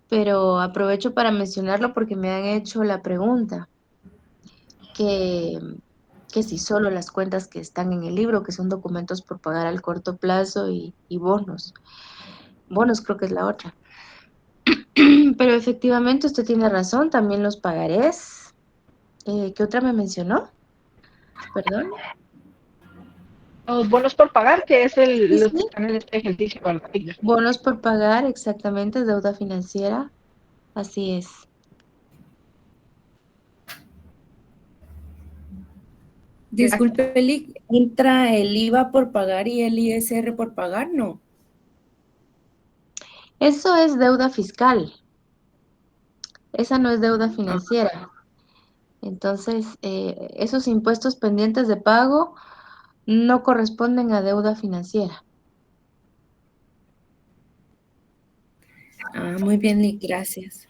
Pero aprovecho para mencionarlo porque me han hecho la pregunta que, que si solo las cuentas que están en el libro, que son documentos por pagar al corto plazo y bonos. Bonos creo que es la otra. Pero efectivamente usted tiene razón, también los pagarés. ¿Qué otra me mencionó? Perdón. Los bonos por pagar, que es Sí, los que sí. están en este ejercicio, ¿verdad? Bonos por pagar, exactamente, deuda financiera. Así es. Disculpe, Lic, ¿entra el IVA por pagar y el ISR por pagar? No. Eso es deuda fiscal. Esa no es deuda financiera. Entonces, esos impuestos pendientes de pago no corresponden a deuda financiera. Ah, muy bien, Lic, gracias.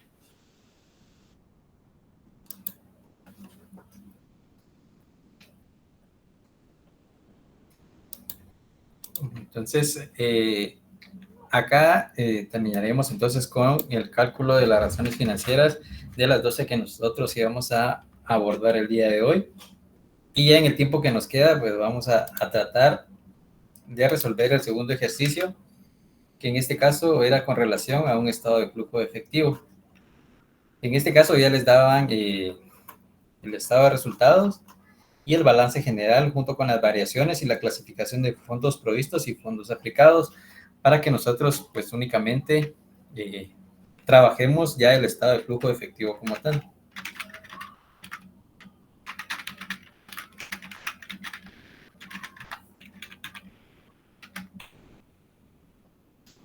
Entonces, acá terminaremos entonces con el cálculo de las razones financieras de las 12 que nosotros íbamos a abordar el día de hoy. Y ya en el tiempo que nos queda, pues vamos a tratar de resolver el segundo ejercicio, que en este caso era con relación a un estado de flujo de efectivo. En este caso ya les daban el estado de resultados y el balance general junto con las variaciones y la clasificación de fondos provistos y fondos aplicados para que nosotros pues únicamente trabajemos ya el estado de flujo de efectivo como tal.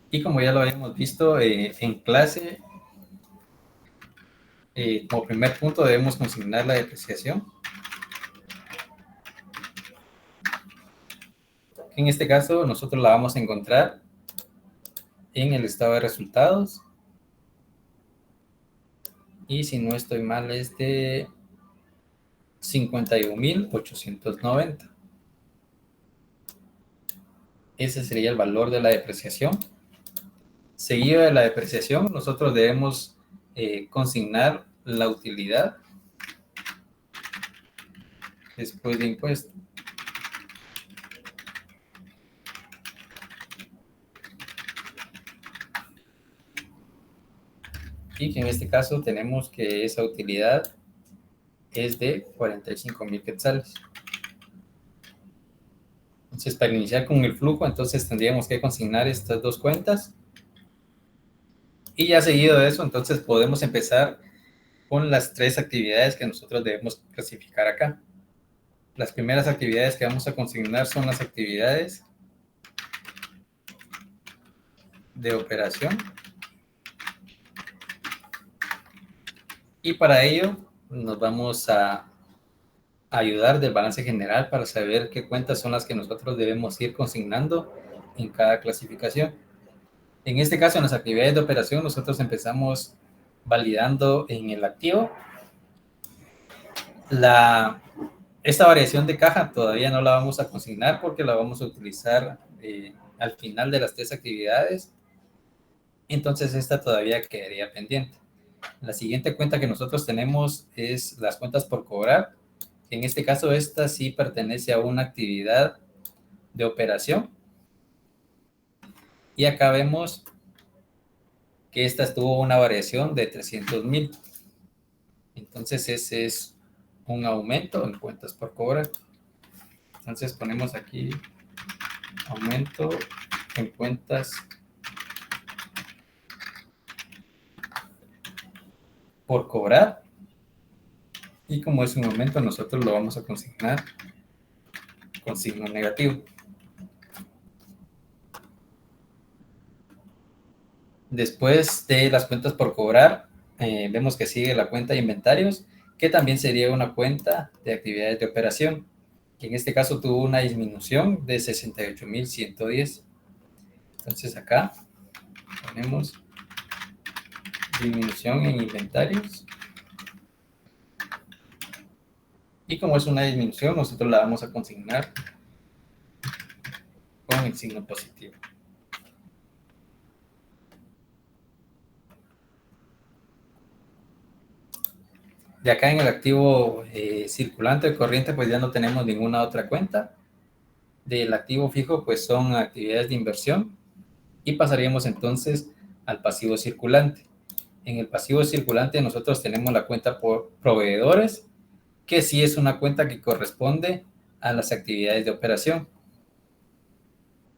Y como ya lo habíamos visto en clase, como primer punto debemos consignar la depreciación. En este caso nosotros la vamos a encontrar en el estado de resultados. Y si no estoy mal es de 51.890. Ese sería el valor de la depreciación. Seguido de la depreciación, nosotros debemos consignar la utilidad después de impuesto. Y que en este caso tenemos que esa utilidad es de 45,000 quetzales. Entonces, para iniciar con el flujo, entonces tendríamos que consignar estas dos cuentas. Y ya seguido de eso, entonces podemos empezar con las tres actividades que nosotros debemos clasificar acá. Las primeras actividades que vamos a consignar son las actividades de operación. Y para ello nos vamos a ayudar del balance general para saber qué cuentas son las que nosotros debemos ir consignando en cada clasificación. En este caso, en las actividades de operación, nosotros empezamos validando en el activo. Esta variación de caja todavía no la vamos a consignar porque la vamos a utilizar al final de las tres actividades. Entonces, esta todavía quedaría pendiente. La siguiente cuenta que nosotros tenemos es las cuentas por cobrar. En este caso, esta sí pertenece a una actividad de operación. Y acá vemos que esta tuvo una variación de 300,000. Entonces, ese es un aumento en cuentas por cobrar. Entonces ponemos aquí aumento en cuentas por cobrar. Y como es un aumento, nosotros lo vamos a consignar con signo negativo. Después de las cuentas por cobrar, vemos que sigue la cuenta de inventarios, que también sería una cuenta de actividades de operación, que en este caso tuvo una disminución de 68.110. Entonces acá ponemos disminución en inventarios. Y como es una disminución, nosotros la vamos a consignar con el signo positivo. De acá en el activo circulante o corriente, pues ya no tenemos ninguna otra cuenta. Del activo fijo, pues son actividades de inversión. Y pasaríamos entonces al pasivo circulante. En el pasivo circulante nosotros tenemos la cuenta por proveedores, que sí es una cuenta que corresponde a las actividades de operación.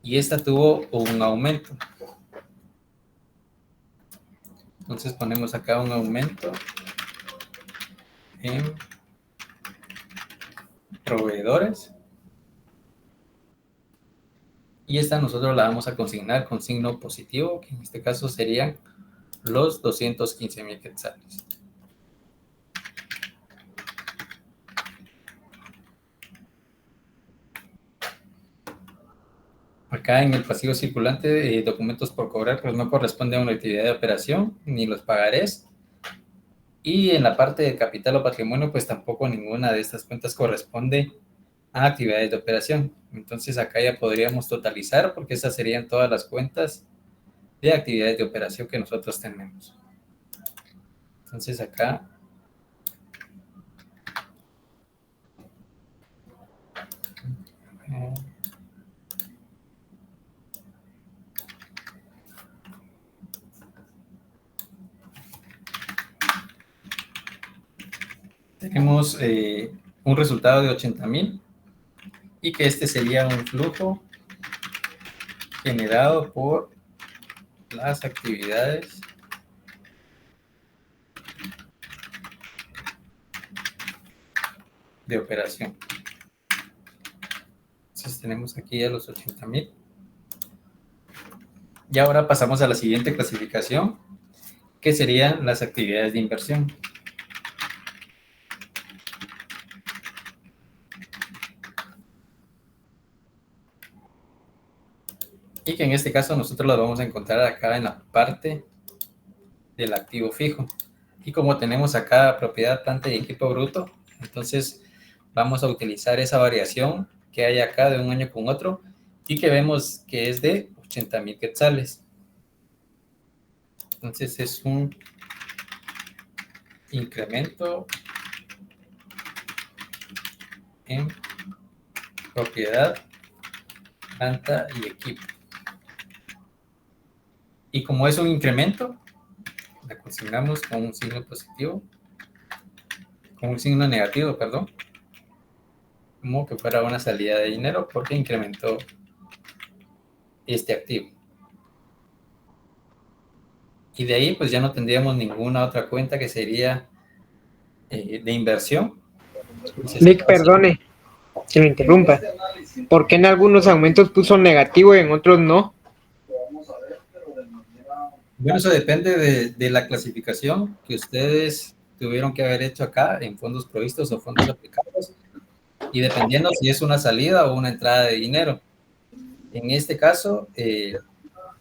Y esta tuvo un aumento. Entonces ponemos acá un aumento en proveedores. Y esta nosotros la vamos a consignar con signo positivo, que en este caso serían los 215,000 quetzales. Acá en el pasivo circulante, documentos por cobrar, pues no corresponde a una actividad de operación, ni los pagarés. Y en la parte de capital o patrimonio, pues tampoco ninguna de estas cuentas corresponde a actividades de operación. Entonces acá ya podríamos totalizar, porque esas serían todas las cuentas de actividades de operación que nosotros tenemos. Entonces acá tenemos un resultado de 80,000 y que este sería un flujo generado por las actividades de operación. Entonces tenemos aquí ya los 80,000. Y ahora pasamos a la siguiente clasificación, que serían las actividades de inversión. Y que en este caso nosotros las vamos a encontrar acá en la parte del activo fijo. Y como tenemos acá propiedad, planta y equipo bruto, entonces vamos a utilizar esa variación que hay acá de un año con otro y que vemos que es de 80,000 quetzales. Entonces es un incremento en propiedad, planta y equipo. Y como es un incremento, la consignamos con un signo positivo, con un signo negativo, perdón, como que fuera una salida de dinero porque incrementó este activo. Y de ahí pues ya no tendríamos ninguna otra cuenta que sería de inversión. Nick, perdone que me interrumpa. ¿Por qué en algunos aumentos puso negativo y en otros no? Bueno, eso depende de la clasificación que ustedes tuvieron que haber hecho acá en fondos provistos o fondos aplicados y dependiendo si es una salida o una entrada de dinero. En este caso, de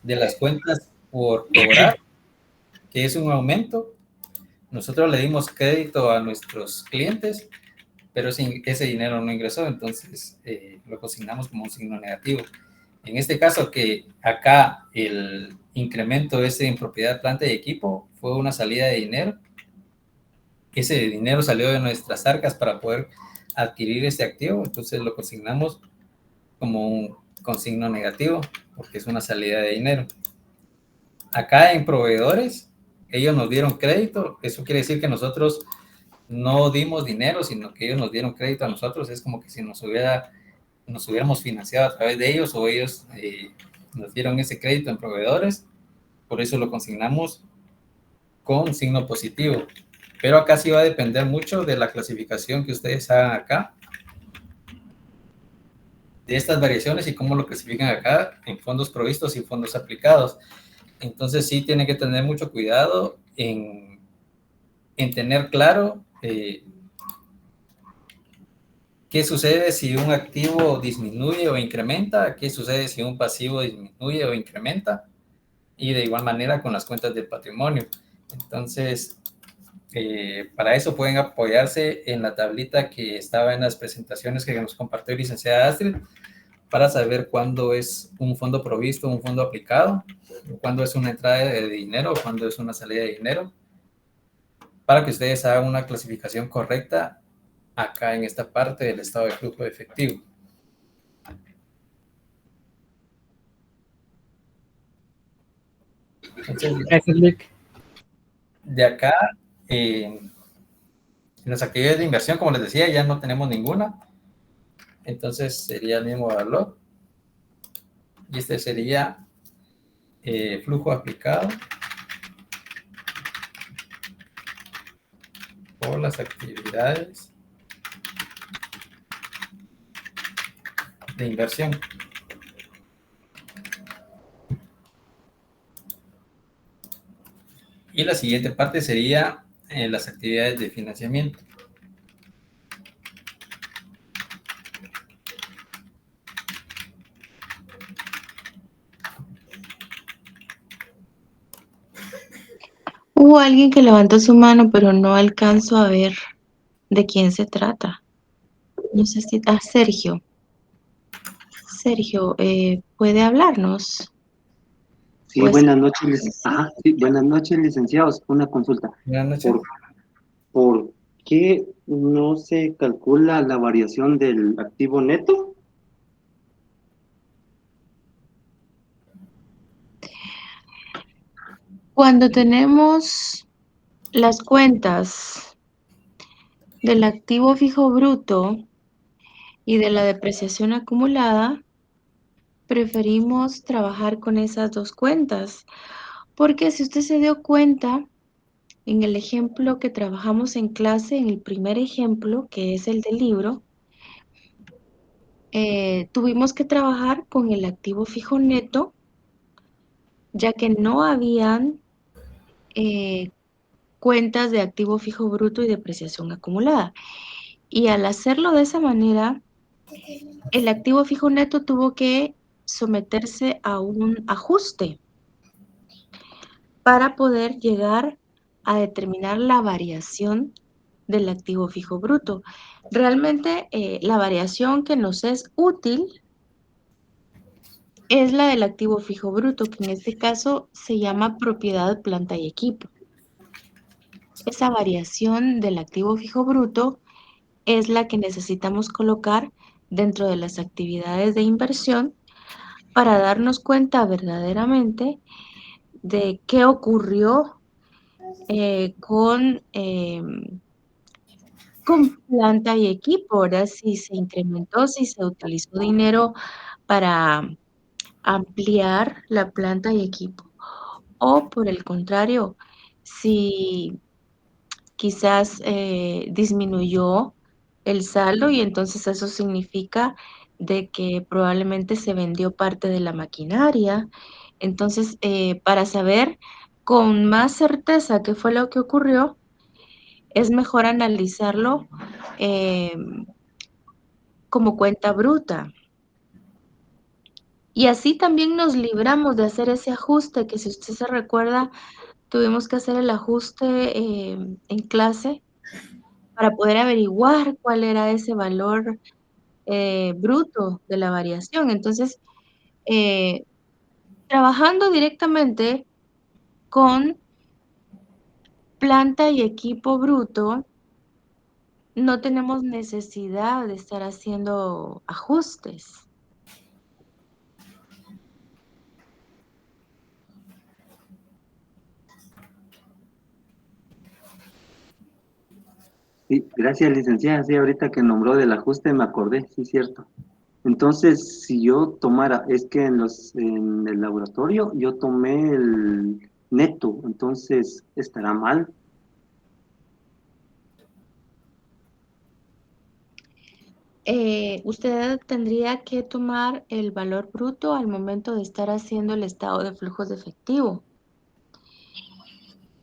las cuentas por cobrar, que es un aumento, nosotros le dimos crédito a nuestros clientes, pero ese dinero no ingresó, entonces lo consignamos como un signo negativo. En este caso, que acá el incremento ese en propiedad, planta y equipo fue una salida de dinero. Ese dinero salió de nuestras arcas para poder adquirir este activo, entonces lo consignamos como un consigno negativo, porque es una salida de dinero. Acá en proveedores, ellos nos dieron crédito, eso quiere decir que nosotros no dimos dinero, sino que ellos nos dieron crédito a nosotros, es como que si nos hubiera nos hubiéramos financiado a través de ellos o ellos nos dieron ese crédito en proveedores, por eso lo consignamos con signo positivo. Pero acá sí va a depender mucho de la clasificación que ustedes hagan acá, de estas variaciones y cómo lo clasifican acá en fondos provistos y fondos aplicados. Entonces sí tienen que tener mucho cuidado en tener claro qué sucede si un activo disminuye o incrementa, qué sucede si un pasivo disminuye o incrementa, y de igual manera con las cuentas del patrimonio. Entonces, para eso pueden apoyarse en la tablita que estaba en las presentaciones que nos compartió la licenciada Astrid, para saber cuándo es un fondo provisto, un fondo aplicado, cuándo es una entrada de dinero, cuándo es una salida de dinero, para que ustedes hagan una clasificación correcta acá en esta parte del estado de flujo de efectivo. Entonces, Gracias, Lick. de acá, en las actividades de inversión, como les decía, ya no tenemos ninguna. Entonces sería el mismo valor. Y este sería flujo aplicado por las actividades de inversión. Y la siguiente parte sería las actividades de financiamiento. Hubo alguien que levantó su mano, pero no alcanzo a ver de quién se trata. No sé si... Ah, Sergio. Sergio, ¿puede hablarnos? Sí, Pues, buenas noches, sí, buenas noches, licenciados. Una consulta. Buenas noches. ¿Por qué no se calcula la variación del activo neto? cuando tenemos las cuentas del activo fijo bruto y de la depreciación acumulada, preferimos trabajar con esas dos cuentas, porque si usted se dio cuenta, en el ejemplo que trabajamos en clase, en el primer ejemplo, que es el del libro, tuvimos que trabajar con el activo fijo neto, ya que no habían cuentas de activo fijo bruto y depreciación acumulada. Y al hacerlo de esa manera, el activo fijo neto tuvo que someterse a un ajuste para poder llegar a determinar la variación del activo fijo bruto. Realmente la variación que nos es útil es la del activo fijo bruto, que en este caso se llama propiedad, planta y equipo. Esa variación del activo fijo bruto es la que necesitamos colocar dentro de las actividades de inversión para darnos cuenta verdaderamente de qué ocurrió con planta y equipo, ¿verdad? Si se incrementó, si se utilizó dinero para ampliar la planta y equipo, o por el contrario, si quizás disminuyó el saldo y entonces eso significa de que probablemente se vendió parte de la maquinaria. Entonces, para saber con más certeza qué fue lo que ocurrió, es mejor analizarlo como cuenta bruta. Y así también nos libramos de hacer ese ajuste, que si usted se recuerda, tuvimos que hacer el ajuste en clase para poder averiguar cuál era ese valor bruto de la variación. Entonces, trabajando directamente con planta y equipo bruto, no tenemos necesidad de estar haciendo ajustes. Sí, gracias, licenciada. Sí, ahorita que nombró del ajuste me acordé, sí, cierto. Entonces, si yo tomara, es que en el laboratorio yo tomé el neto, entonces estará mal. Usted tendría que tomar el valor bruto al momento de estar haciendo el estado de flujos de efectivo.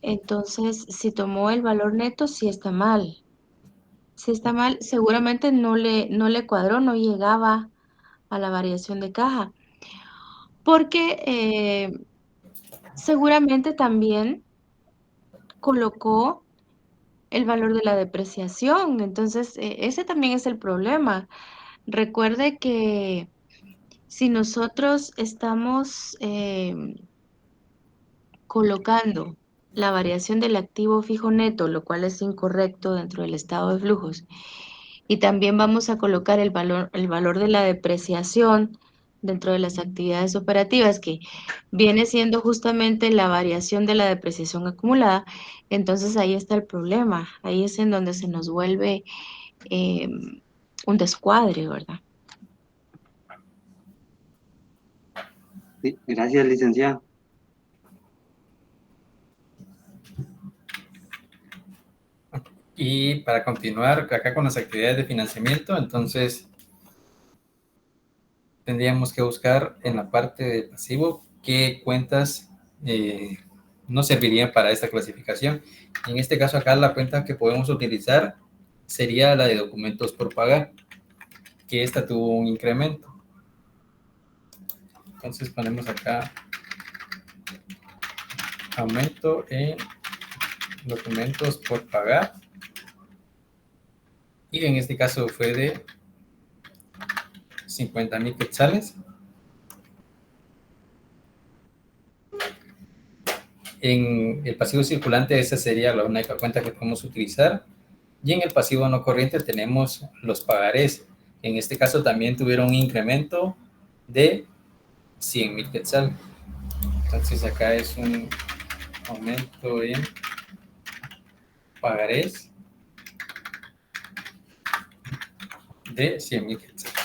Entonces, si tomó el valor neto, sí está mal. Si está mal, seguramente no le cuadró, no llegaba a la variación de caja. Porque seguramente también colocó el valor de la depreciación. Entonces, ese también es el problema. Recuerde que si nosotros estamos colocando la variación del activo fijo neto, lo cual es incorrecto dentro del estado de flujos, y también vamos a colocar el valor de la depreciación dentro de las actividades operativas, que viene siendo justamente la variación de la depreciación acumulada, entonces ahí está el problema, ahí es en donde se nos vuelve eh, un descuadre, ¿verdad? Sí, gracias, licenciada. Y para continuar acá con las actividades de financiamiento, entonces tendríamos que buscar en la parte de pasivo qué cuentas no servirían para esta clasificación. En este caso acá la cuenta que podemos utilizar sería la de documentos por pagar, que esta tuvo un incremento. Entonces ponemos acá aumento en documentos por pagar, y en este caso fue de 50,000 quetzales. En el pasivo circulante, esa sería la única cuenta que podemos utilizar. Y en el pasivo no corriente tenemos los pagarés. En este caso también tuvieron un incremento de 100,000 quetzales. Entonces acá es un aumento en pagarés de 100,000 quetzales.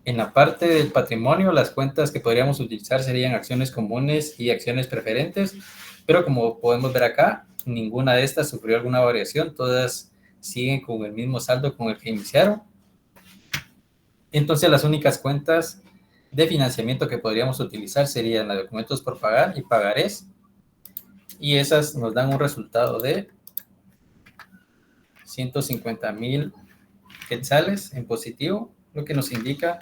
En la parte del patrimonio, las cuentas que podríamos utilizar serían acciones comunes y acciones preferentes, pero como podemos ver acá, ninguna de estas sufrió alguna variación, todas siguen con el mismo saldo con el que iniciaron. Entonces las únicas cuentas de financiamiento que podríamos utilizar serían las de documentos por pagar y pagarés, y esas nos dan un resultado de 150,000 quetzales en positivo, lo que nos indica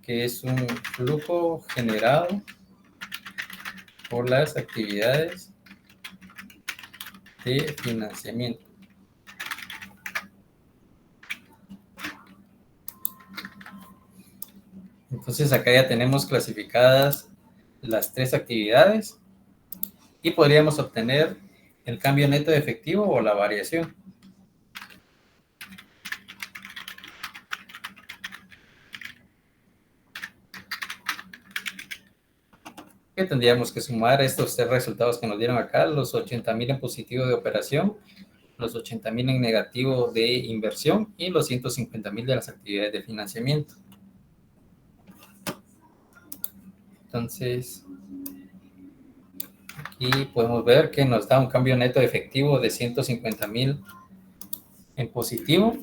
que es un flujo generado por las actividades de financiamiento. Entonces acá ya tenemos clasificadas las tres actividades y podríamos obtener el cambio neto de efectivo o la variación. Que tendríamos que sumar estos tres resultados que nos dieron acá, los 80,000 en positivo de operación, los 80,000 en negativo de inversión y los 150,000 de las actividades de financiamiento. Entonces, aquí podemos ver que nos da un cambio neto de efectivo de 150,000 en positivo.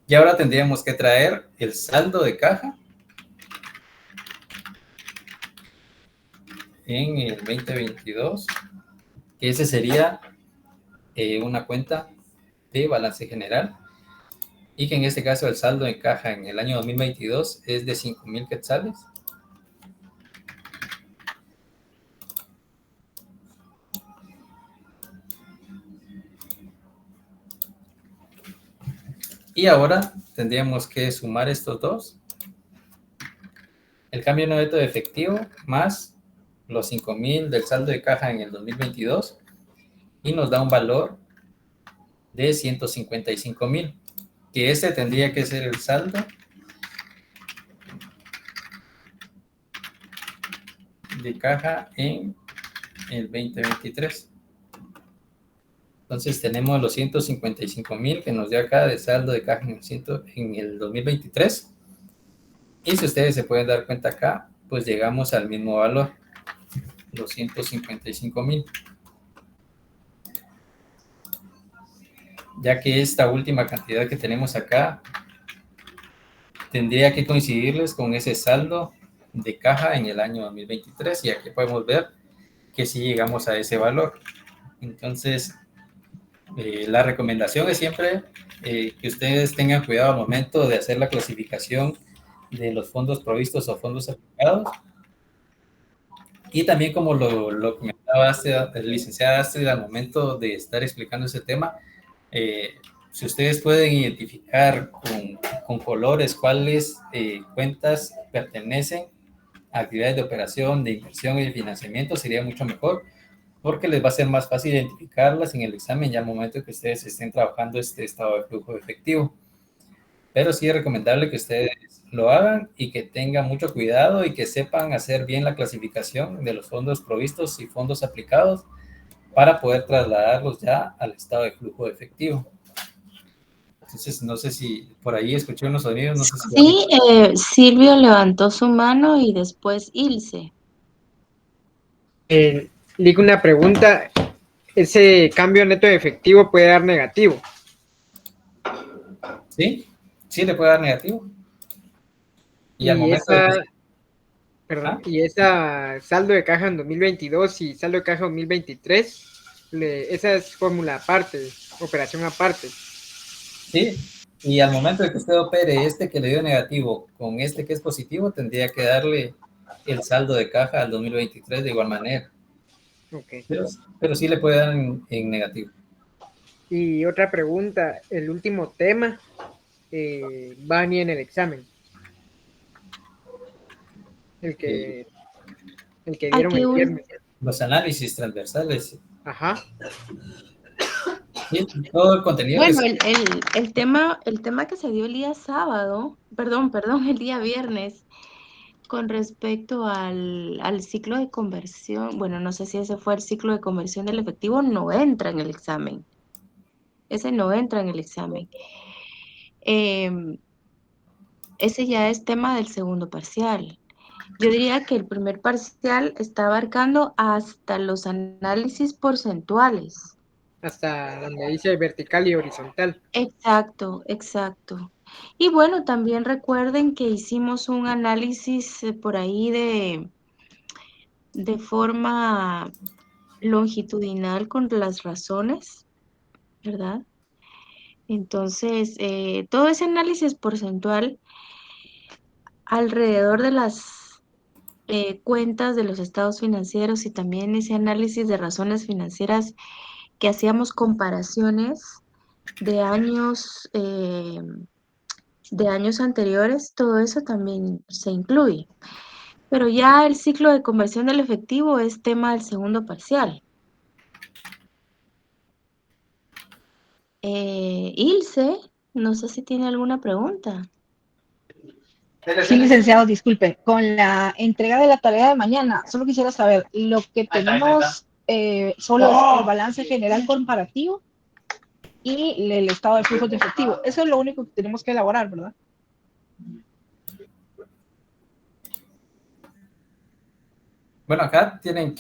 Y ahora tendríamos que traer el saldo de caja en el 2022, que ese sería una cuenta de balance general, y que en este caso el saldo en caja en el año 2022 es de 5,000 quetzales. Y ahora tendríamos que sumar estos dos, el cambio neto de efectivo más los 5,000 del saldo de caja en el 2022, y nos da un valor de 155,000, que ese tendría que ser el saldo de caja en el 2023. Entonces tenemos los 155,000 que nos dio acá de saldo de caja en el 2023. Y si ustedes se pueden dar cuenta acá, pues llegamos al mismo valor, los 155,000. Ya que esta última cantidad que tenemos acá tendría que coincidirles con ese saldo de caja en el año 2023, y aquí podemos ver que sí llegamos a ese valor. Entonces, la recomendación es siempre que ustedes tengan cuidado al momento de hacer la clasificación de los fondos provistos o fondos aplicados. Y también, como lo comentaba el licenciado Astrid al momento de estar explicando ese tema, si ustedes pueden identificar con colores cuáles cuentas pertenecen a actividades de operación, de inversión y de financiamiento, sería mucho mejor, porque les va a ser más fácil identificarlas en el examen ya al momento que ustedes estén trabajando este estado de flujo efectivo. Pero sí es recomendable que ustedes lo hagan y que tengan mucho cuidado y que sepan hacer bien la clasificación de los fondos provistos y fondos aplicados para poder trasladarlos ya al estado de flujo efectivo. Entonces, no sé si por ahí escuché unos sonidos, no sé si... Sí, Silvio levantó su mano y después Ilse. Lick, una pregunta. ¿Ese cambio neto de efectivo puede dar negativo? Sí, sí le puede dar negativo. Y al momento y esa saldo de caja en 2022 y saldo de caja en 2023, esa es fórmula aparte, operación aparte. Sí, y al momento de que usted opere este que le dio negativo con este que es positivo, tendría que darle el saldo de caja al 2023 de igual manera. Okay. Pero sí le puede dar en negativo. Y otra pregunta, el último tema va a venir en el examen. El que dieron el viernes. Los análisis transversales. Ajá. Sí, todo el contenido. Bueno, el tema que se dio el día sábado, perdón, el día viernes, con respecto al ciclo de conversión, bueno, no sé si ese fue el ciclo de conversión del efectivo, no entra en el examen. Ese no entra en el examen. Ese ya es tema del segundo parcial. Yo diría que el primer parcial está abarcando hasta los análisis porcentuales. Hasta donde dice vertical y horizontal. Exacto, exacto. Y bueno, también recuerden que hicimos un análisis por ahí de forma longitudinal con las razones, ¿verdad? Entonces, todo ese análisis porcentual alrededor de las cuentas de los estados financieros y también ese análisis de razones financieras que hacíamos comparaciones de años anteriores, todo eso también se incluye. Pero ya el ciclo de conversión del efectivo es tema del segundo parcial. Ilse, no sé si tiene alguna pregunta. Sí, licenciado, disculpe. Con la entrega de la tarea de mañana, solo quisiera saber, lo que tenemos solo es el balance general comparativo y el estado de flujos de efectivo. Eso es lo único que tenemos que elaborar, ¿verdad? Bueno, acá tienen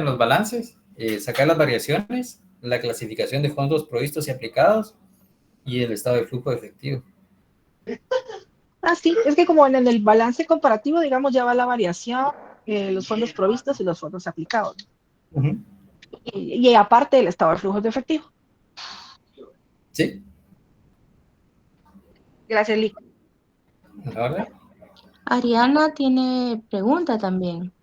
los balances, sacar las variaciones, la clasificación de fondos provistos y aplicados y el estado de flujo de efectivo. Ah, sí, es que como en el balance comparativo, digamos, ya va la variación, los fondos provistos y los fondos aplicados. Uh-huh. Y aparte el estado de flujos de efectivo. Sí. Gracias, Lick. ¿Ahora? Ariana tiene pregunta también.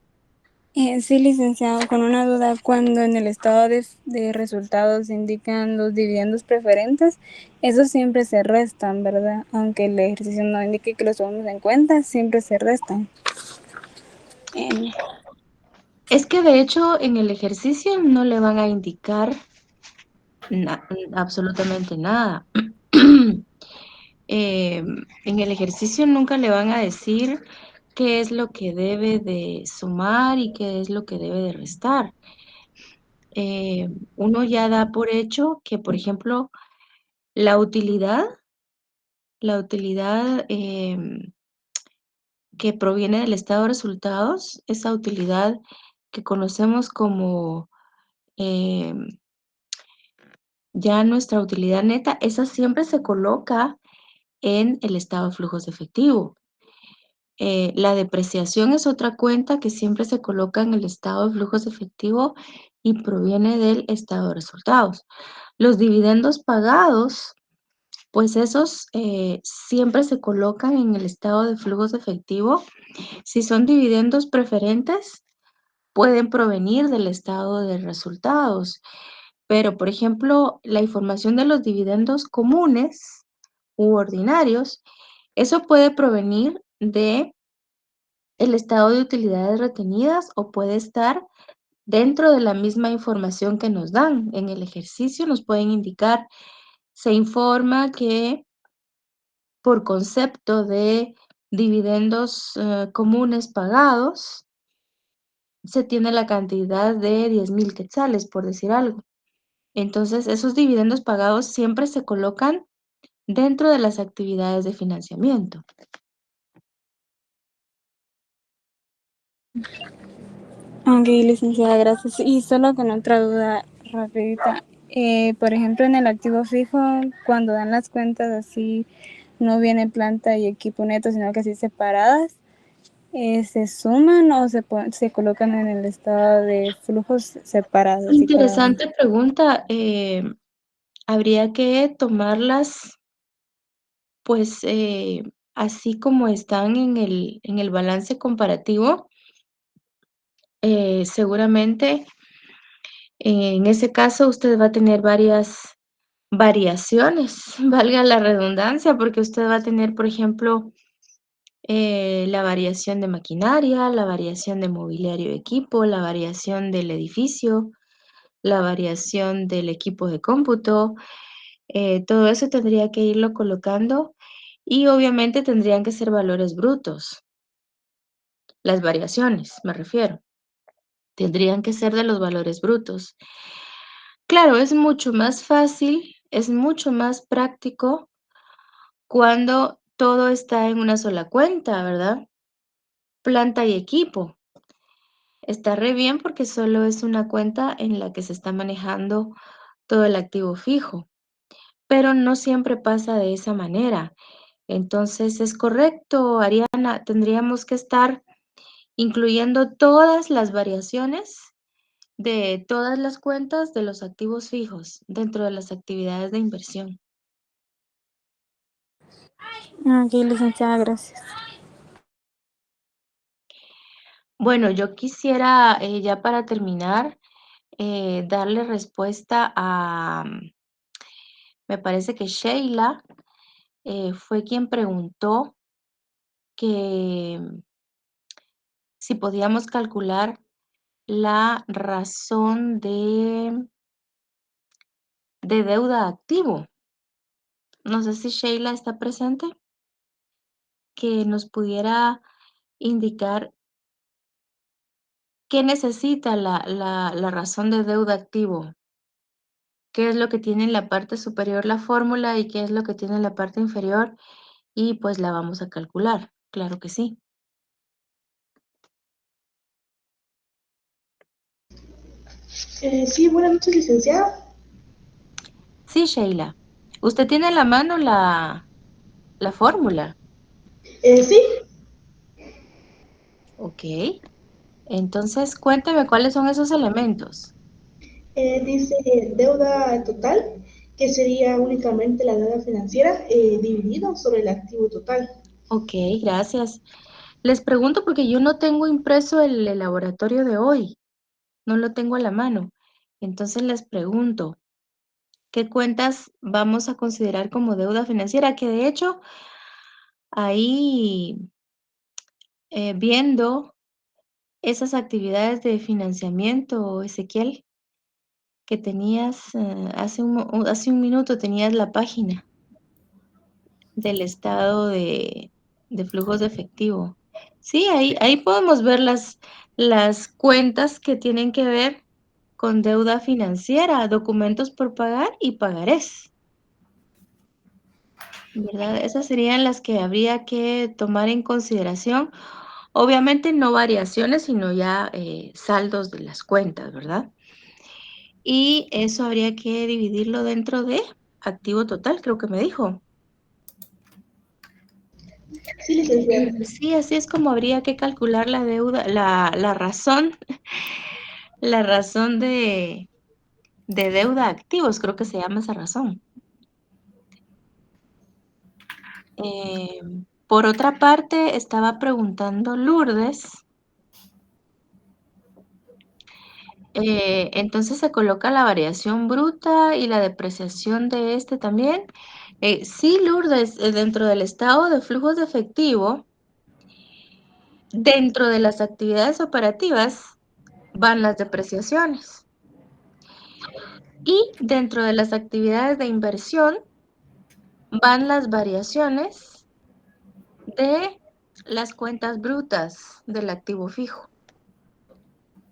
Sí, licenciado, con una duda. Cuando en el estado de resultados indican los dividendos preferentes, esos siempre se restan, ¿verdad? Aunque el ejercicio no indique que los tomemos en cuenta, siempre se restan. Es que de hecho en el ejercicio no le van a indicar absolutamente nada. En el ejercicio nunca le van a decir qué es lo que debe de sumar y qué es lo que debe de restar. uno ya da por hecho que, por ejemplo, la utilidad que proviene del estado de resultados, esa utilidad que conocemos como ya nuestra utilidad neta, esa siempre se coloca en el estado de flujos de efectivo. La depreciación es otra cuenta que siempre se coloca en el estado de flujos de efectivo y proviene del estado de resultados. Los dividendos pagados, pues esos siempre se colocan en el estado de flujos de efectivo. Si son dividendos preferentes, pueden provenir del estado de resultados. Pero, por ejemplo, la información de los dividendos comunes u ordinarios, eso puede provenir de el estado de utilidades retenidas o puede estar dentro de la misma información que nos dan. En el ejercicio nos pueden indicar, se informa que por concepto de dividendos comunes pagados, se tiene la cantidad de 10,000 quetzales, por decir algo. Entonces, esos dividendos pagados siempre se colocan dentro de las actividades de financiamiento. Ok, licenciada, gracias. Y solo con otra duda rapidita. Por ejemplo, en el activo fijo, cuando dan las cuentas así, no viene planta y equipo neto, sino que así separadas, ¿se suman o se colocan en el estado de flujos separados? Así cada uno? Interesante pregunta. Habría que tomarlas, pues, así como están en el balance comparativo. Seguramente, en ese caso, usted va a tener varias variaciones, valga la redundancia, porque usted va a tener, por ejemplo, la variación de maquinaria, la variación de mobiliario y equipo, la variación del edificio, la variación del equipo de cómputo, todo eso tendría que irlo colocando y obviamente tendrían que ser valores brutos. Las variaciones, me refiero. Tendrían que ser de los valores brutos. Claro, es mucho más fácil, es mucho más práctico cuando todo está en una sola cuenta, ¿verdad? Planta y equipo. Está re bien porque solo es una cuenta en la que se está manejando todo el activo fijo, pero no siempre pasa de esa manera. Entonces, es correcto, Ariana, tendríamos que estar incluyendo todas las variaciones de todas las cuentas de los activos fijos dentro de las actividades de inversión. Ok, licenciada, gracias. Bueno, yo quisiera, ya para terminar, darle respuesta a, me parece que Sheila fue quien preguntó que si podíamos calcular la razón de deuda activo. No sé si Sheila está presente, que nos pudiera indicar qué necesita la razón de deuda activo. ¿Qué es lo que tiene en la parte superior la fórmula y qué es lo que tiene en la parte inferior? Y pues la vamos a calcular, claro que sí. Sí, buenas noches, licenciada. Sí, Sheila. ¿Usted tiene a la mano la fórmula? Sí. Ok. Entonces, cuénteme cuáles son esos elementos. Dice deuda total, que sería únicamente la deuda financiera dividido sobre el activo total. Ok, gracias. Les pregunto porque yo no tengo impreso el laboratorio de hoy, no lo tengo a la mano. Entonces les pregunto, ¿qué cuentas vamos a considerar como deuda financiera? Que de hecho, ahí viendo esas actividades de financiamiento, Ezequiel, que tenías hace un minuto, tenías la página del estado de flujos de efectivo. Sí, ahí podemos ver las cuentas que tienen que ver con deuda financiera, documentos por pagar y pagarés. ¿Verdad? Esas serían las que habría que tomar en consideración. Obviamente no variaciones, sino ya saldos de las cuentas, ¿verdad? Y eso habría que dividirlo dentro de activo total, creo que me dijo. Sí, licenciada. Sí, así es como habría que calcular la deuda, la razón, la razón de deuda a activos, creo que se llama esa razón. Por otra parte, estaba preguntando Lourdes. Entonces se coloca la variación bruta y la depreciación de este también. Sí, Lourdes, dentro del estado de flujos de efectivo, dentro de las actividades operativas van las depreciaciones. Y dentro de las actividades de inversión van las variaciones de las cuentas brutas del activo fijo.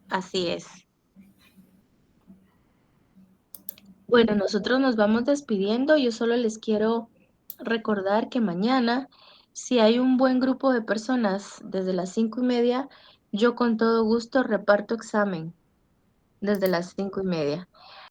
Así es. Bueno, nosotros nos vamos despidiendo. Yo solo les quiero recordar que mañana, si hay un buen grupo de personas desde las 5:30, yo con todo gusto reparto examen desde las 5:30.